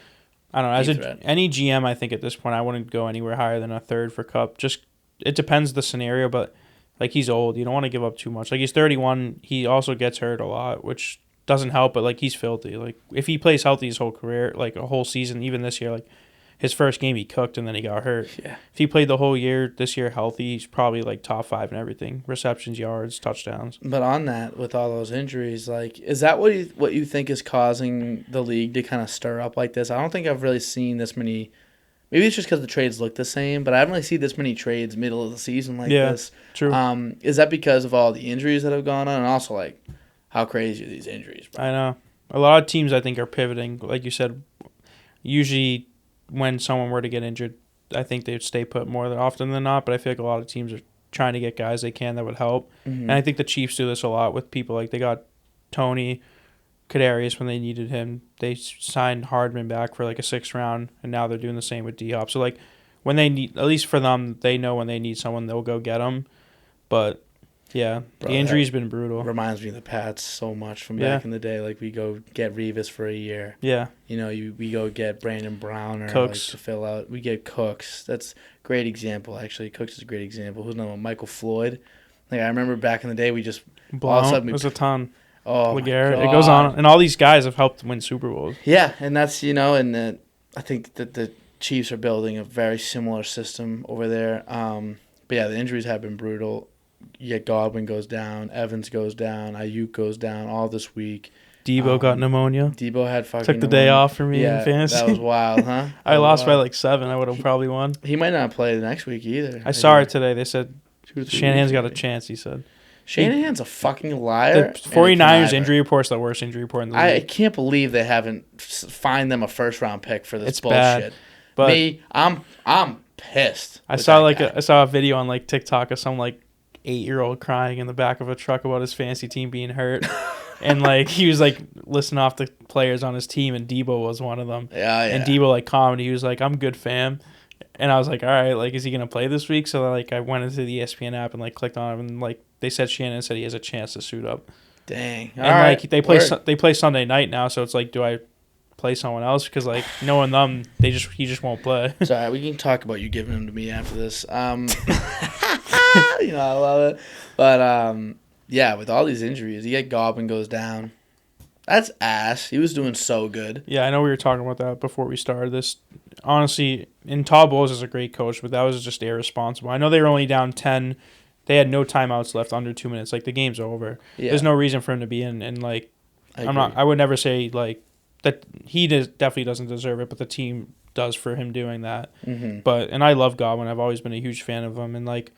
I don't know. Any GM, I think at this point, I wouldn't go anywhere higher than a third for Cup. Just it depends the scenario, but he's old. You don't want to give up too much. He's 31. He also gets hurt a lot, which doesn't help. But he's filthy. If he plays healthy his whole career, a whole season, even this year, his first game he cooked and then he got hurt. Yeah. If he played the whole year this year healthy, he's probably top 5 and everything: receptions, yards, touchdowns. But on that, with all those injuries, is that what you think is causing the league to kind of stir up like this? I don't think I've really seen this many. Maybe it's just because the trades look the same, but I haven't really seen this many trades middle of the season this. True. Is that because of all the injuries that have gone on, and also how crazy are these injuries, bro? I know a lot of teams I think are pivoting, like you said. Usually, when someone were to get injured, I think they'd stay put more often than not, but I feel like a lot of teams are trying to get guys they can that would help. Mm-hmm. And I think the Chiefs do this a lot with people. They got Tony Kadarius when they needed him. They signed Hardman back for a 6th round, and now they're doing the same with D-Hop. So when they need, at least for them, they know when they need someone, they'll go get them. But yeah, the injury's been brutal. Reminds me of the Pats so much from back in the day. We go get Revis for a year. Yeah. We go get Brandon Brown or Cooks to fill out. We get Cooks. That's a great example, actually. Cooks is a great example. Who's another one? Michael Floyd. I remember back in the day, we just all of a sudden there's a ton. Oh, LeGarrette. It goes on, and all these guys have helped win Super Bowls. Yeah, and that's I think that the Chiefs are building a very similar system over there. But yeah, the injuries have been brutal. Yet Godwin goes down, Evans goes down, Ayuk goes down all this week. Debo got pneumonia. Debo had fucking took the day off for me in fantasy. That was wild, huh? I lost by 7. I would have probably won. He might not play the next week either. I saw it today. They said Shanahan's got a chance, he said. Shanahan's a fucking liar. The 49ers injury report's the worst injury report in the league. I can't believe they haven't find them a first-round pick for this bullshit. Bad, but I'm pissed. I saw I saw a video on TikTok of some 8-year-old crying in the back of a truck about his fantasy team being hurt. And he was listing off the players on his team, and Debo was one of them. Yeah. And Debo commented, he was I'm good, fam. And I was all right, is he gonna play this week? So I went into the ESPN app and clicked on him, and they said Shannon said he has a chance to suit up. Dang. And they play Sunday night now, so it's do I play someone else? Because knowing them, he just won't play. Sorry, we can talk about you giving him to me after this. I love it. But yeah, with all these injuries, you get Godwin goes down. That's ass. He was doing so good. Yeah, I know we were talking about that before we started this. Honestly, and Todd Bowles is a great coach, but that was just irresponsible. I know they were only down 10. They had no timeouts left under 2 minutes. Like, the game's over. Yeah. There's no reason for him to be in. And, like, I I would never say, like, that he definitely doesn't deserve it, but the team does for him doing that. Mm-hmm. And I love Godwin. I've always been a huge fan of him. And, like,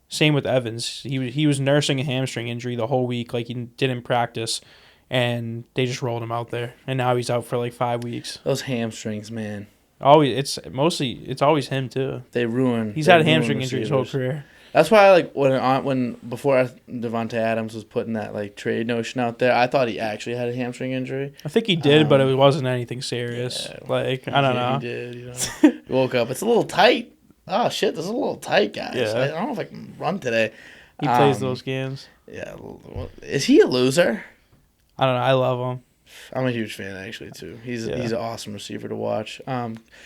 same with Evans. He was nursing a hamstring injury the whole week. Like, he didn't practice. And they just rolled him out there, and now he's out for like 5 weeks. Those hamstrings, man. It's always him too. They ruin. He's had a hamstring injury his whole career. That's why, like, when before Devontae Adams was putting that like trade notion out there, I thought he actually had a hamstring injury. I think he did, but it wasn't anything serious. Yeah, like, I don't know. He did. He woke up. It's a little tight. Oh shit, this is a little tight, guys. Yeah. I don't know if I can run today. He plays those games. Yeah. Is he a loser? I don't know. I love him. I'm a huge fan, actually, too. He's an awesome receiver to watch.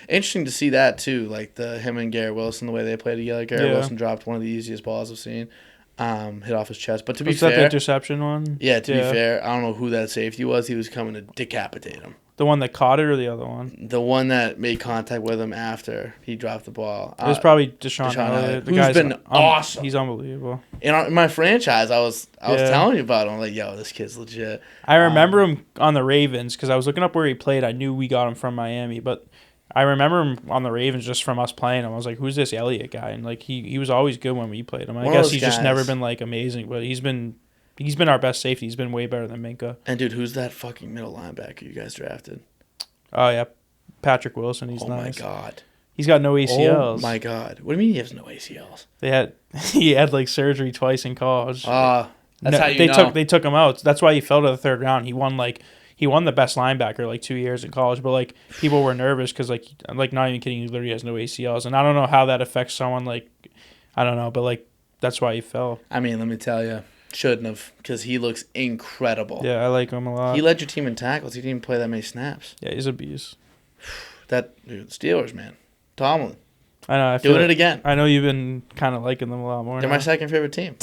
Interesting to see that, too, like him and Garrett Wilson, the way they play together. Garrett Wilson dropped one of the easiest balls I've seen, hit off his chest. But to be fair... Was that the interception one? Yeah, to be fair, I don't know who that safety was. He was coming to decapitate him. The one that caught it or the other one? The one that made contact with him after he dropped the ball. It was probably Deshaun Elliott. Who's been awesome. He's unbelievable. In my franchise, I was telling you about him. I'm like, yo, this kid's legit. I remember him on the Ravens because I was looking up where he played. I knew we got him from Miami, but I remember him on the Ravens just from us playing him. I was like, who's this Elliott guy? And like he was always good when we played him. I guess he's just never been like amazing, but he's been our best safety. He's been way better than Minka. And dude, who's that fucking middle linebacker you guys drafted? Oh, yeah. Patrick Wilson. He's Oh, nice. my God. He's got no ACLs. Oh, my God. What do you mean he has no ACLs? He had like surgery twice in college. That's how you know. They took him out. That's why he fell to the third round. He won the best linebacker like 2 years in college, but like people were nervous because like not even kidding, he literally has no ACLs, and I don't know how that affects someone. Like, I don't know, but like that's why he fell. I mean, let me tell you. Shouldn't have, because he looks incredible. Yeah, I like him a lot. He led your team in tackles. He didn't even play that many snaps. Yeah, he's a beast. Dude, Steelers, man. Tomlin. I know. Doing it again. I know you've been kind of liking them a lot more. They're my second favorite team.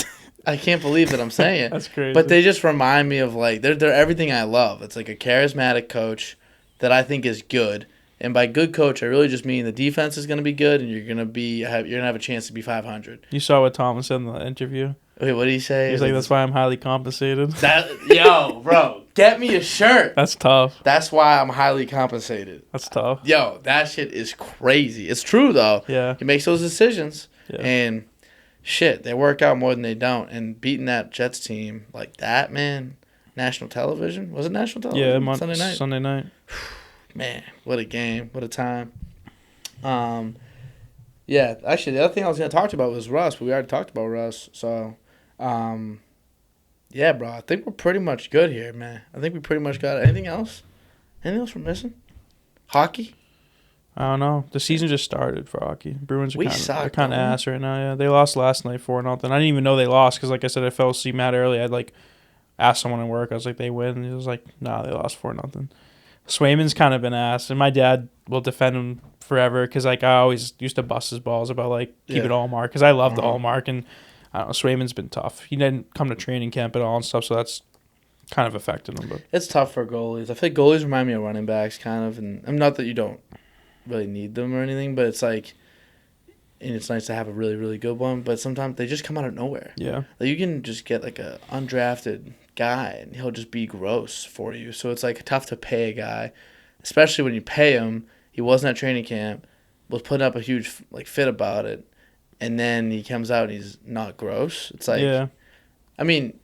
I can't believe that I'm saying it. That's crazy. But they just remind me of, like, they're everything I love. It's like a charismatic coach that I think is good. And by good coach, I really just mean the defense is going to be good, and you're going to have a chance to be 500. You saw what Tomlin said in the interview? Wait, what did he say? He's like, that's why I'm highly compensated. Yo, bro, get me a shirt. That's tough. That's why I'm highly compensated. That's tough. Yo, that shit is crazy. It's true, though. Yeah. He makes those decisions. Yeah. And, shit, they work out more than they don't. And beating that Jets team like that, man, national television? Was it national television? Yeah, Sunday night? Sunday night. Man, what a game. What a time. Yeah, actually, the other thing I was going to talk about was Russ, but we already talked about Russ. So, yeah, bro, I think we're pretty much good here, man. I think we pretty much got it. Anything else? Anything else we're missing? Hockey? I don't know. The season just started for hockey. Bruins are kind of ass right now. Yeah, they lost last night 4-0. I didn't even know they lost because, like I said, I fell asleep mad early. I'd like asked someone at work. I was like, they win. And he was like, nah, they lost 4-0. Swayman's kind of been ass, and my dad will defend him forever because like I always used to bust his balls about like keep it all mark because I love the all mark, and I don't know, Swayman's been tough. He didn't come to training camp at all and stuff, so that's kind of affected him. But it's tough for goalies. I feel like goalies remind me of running backs kind of, and I'm not that you don't really need them or anything, but it's like, and it's nice to have a really, really good one, but sometimes they just come out of nowhere. Yeah. Like you can just get like a undrafted guy and he'll just be gross for you. So it's like tough to pay a guy, especially when you pay him. He wasn't at training camp, was putting up a huge like fit about it, and then he comes out and he's not gross. It's like, yeah. I mean,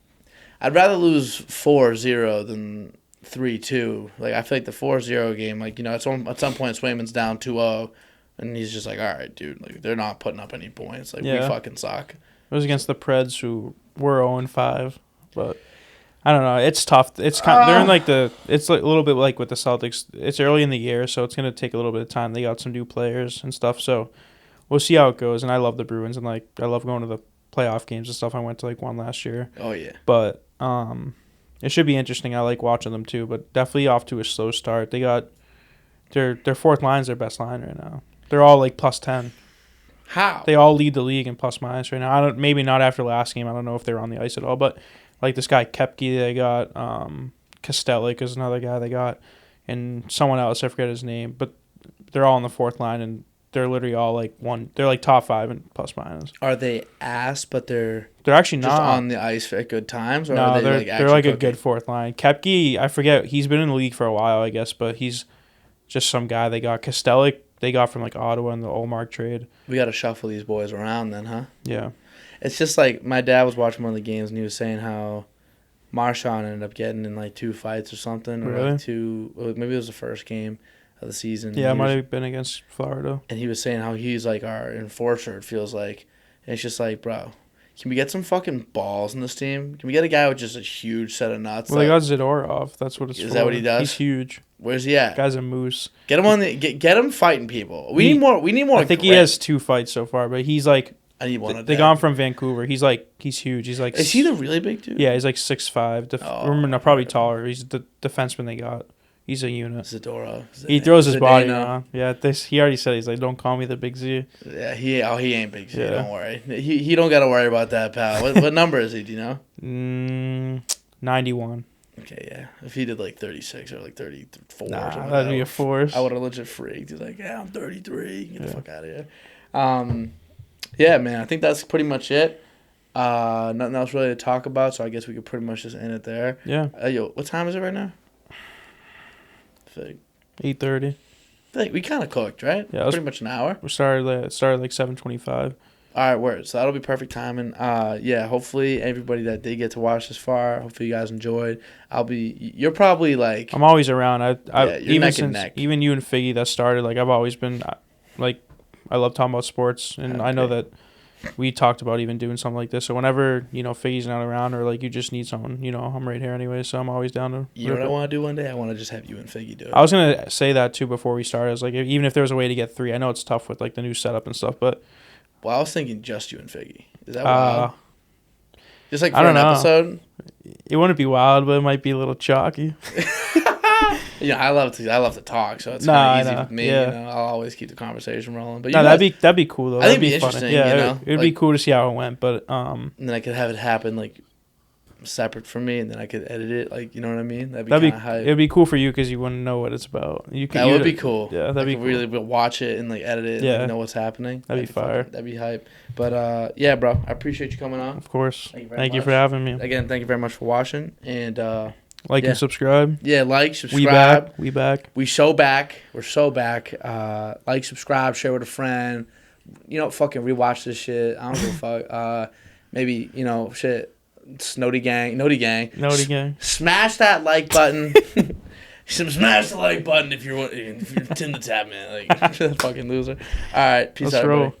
I'd rather lose 4-0 than 3-2. Like I feel like the 4-0 game, like at some point Swayman's down 2-0. And he's just like, all right, dude, like they're not putting up any points. Like we fucking suck. It was against the Preds who were 0-5, but I don't know. It's tough. It's kind. They're in like it's like a little bit like with the Celtics. It's early in the year, so it's gonna take a little bit of time. They got some new players and stuff, so we'll see how it goes. And I love the Bruins, and like I love going to the playoff games and stuff. I went to like one last year. Oh yeah. But it should be interesting. I like watching them too, but definitely off to a slow start. They got their fourth line's their best line right now. They're all like plus 10. How? They all lead the league in plus minus right now. Maybe not after last game. I don't know if they're on the ice at all. But like this guy Kepke, they got Kostelik is another guy they got, and someone else, I forget his name, but they're all on the fourth line, and they're literally all like they're like top 5 in plus minus. Are they ass, but they're actually just not on the ice at good times? Or no, are they they're like a good fourth line. Kepke, I forget, he's been in the league for a while, I guess, but he's just some guy they got. Kostelik, they got from like Ottawa in the Olmark trade. We got to shuffle these boys around then, huh? Yeah. It's just like my dad was watching one of the games and he was saying how Marchand ended up getting in like 2 fights or something. Or really? Like 2, maybe it was the first game of the season. Yeah, it might have been against Florida. And he was saying how he's like our enforcer, it feels like. And it's just like, bro, can we get some fucking balls in this team? Can we get a guy with just a huge set of nuts? Well, they got Zadorov. That's what it's for. Is that what he does? He's huge. Where's he at? Guy's a moose. Get him on the get him fighting people. We need more. I think he has 2 fights so far, but he's like. I need one. They got him from Vancouver. He's huge. He's like. Is he the really big dude? Yeah, he's like 6'5". No, probably taller. He's the defenseman they got. He's a unit. Zadorov. He throws his body around. Yeah, he already said he's like, don't call me the Big Z. Yeah, he ain't Big Z. Yeah. Don't worry. He don't got to worry about that, pal. What number is he? Do you know? 91. Okay, yeah. If he did like 36 or like 34, that'd be a force. I would have legit freaked. He's like, yeah, I'm 33. Get the fuck out of here. Yeah, man. I think that's pretty much it. Nothing else really to talk about, so I guess we could pretty much just end it there. Yeah. Yo, what time is it right now? 8:30. We kind of cooked, right? Yeah, pretty much an hour. We started like 7:25. All right, word. So that'll be perfect timing. Yeah. Hopefully, everybody that did get to watch this far, hopefully you guys enjoyed. You're probably like. I'm always around. You're neck and neck. Even you and Figgy that started. Like I've always been, like, I love talking about sports, and okay. I know that we talked about even doing something like this. So whenever Figgy's not around, or like you just need someone, I'm right here anyway. So I'm always down to. You know what I want to do one day? I want to just have you and Figgy do it. I was gonna say that too before we started. I was like, even if there was a way to get 3, I know it's tough with like the new setup and stuff, but. Well, I was thinking just you and Figgy. Is that wild? Just like for I don't an know. episode? It wouldn't be wild, but it might be a little chalky. I love to talk, so it's kind of easy with me. Yeah. I'll always keep the conversation rolling. But that'd be cool though. I think it'd be interesting. Yeah, it'd be cool to see how it went, but and then I could have it happen like separate from me, and then I could edit it. Like, you know what I mean? That'd be hype. It'd be cool for you because you wouldn't know what it's about. That would be cool. Yeah, that'd be cool. Really watch it and like edit it. And know what's happening. That'd be fire. That'd be hype. But yeah, bro, I appreciate you coming on. Of course. Thank you for having me. Again, thank you very much for watching, and like and subscribe. Yeah, like, subscribe. We back. We're so back. Like, subscribe, share with a friend. Fucking rewatch this shit. I don't give a fuck. Maybe shit. Noti gang. Smash that like button. Smash the like button if you're Tim the Tap Man. Like, fucking loser. All right, peace out, everybody.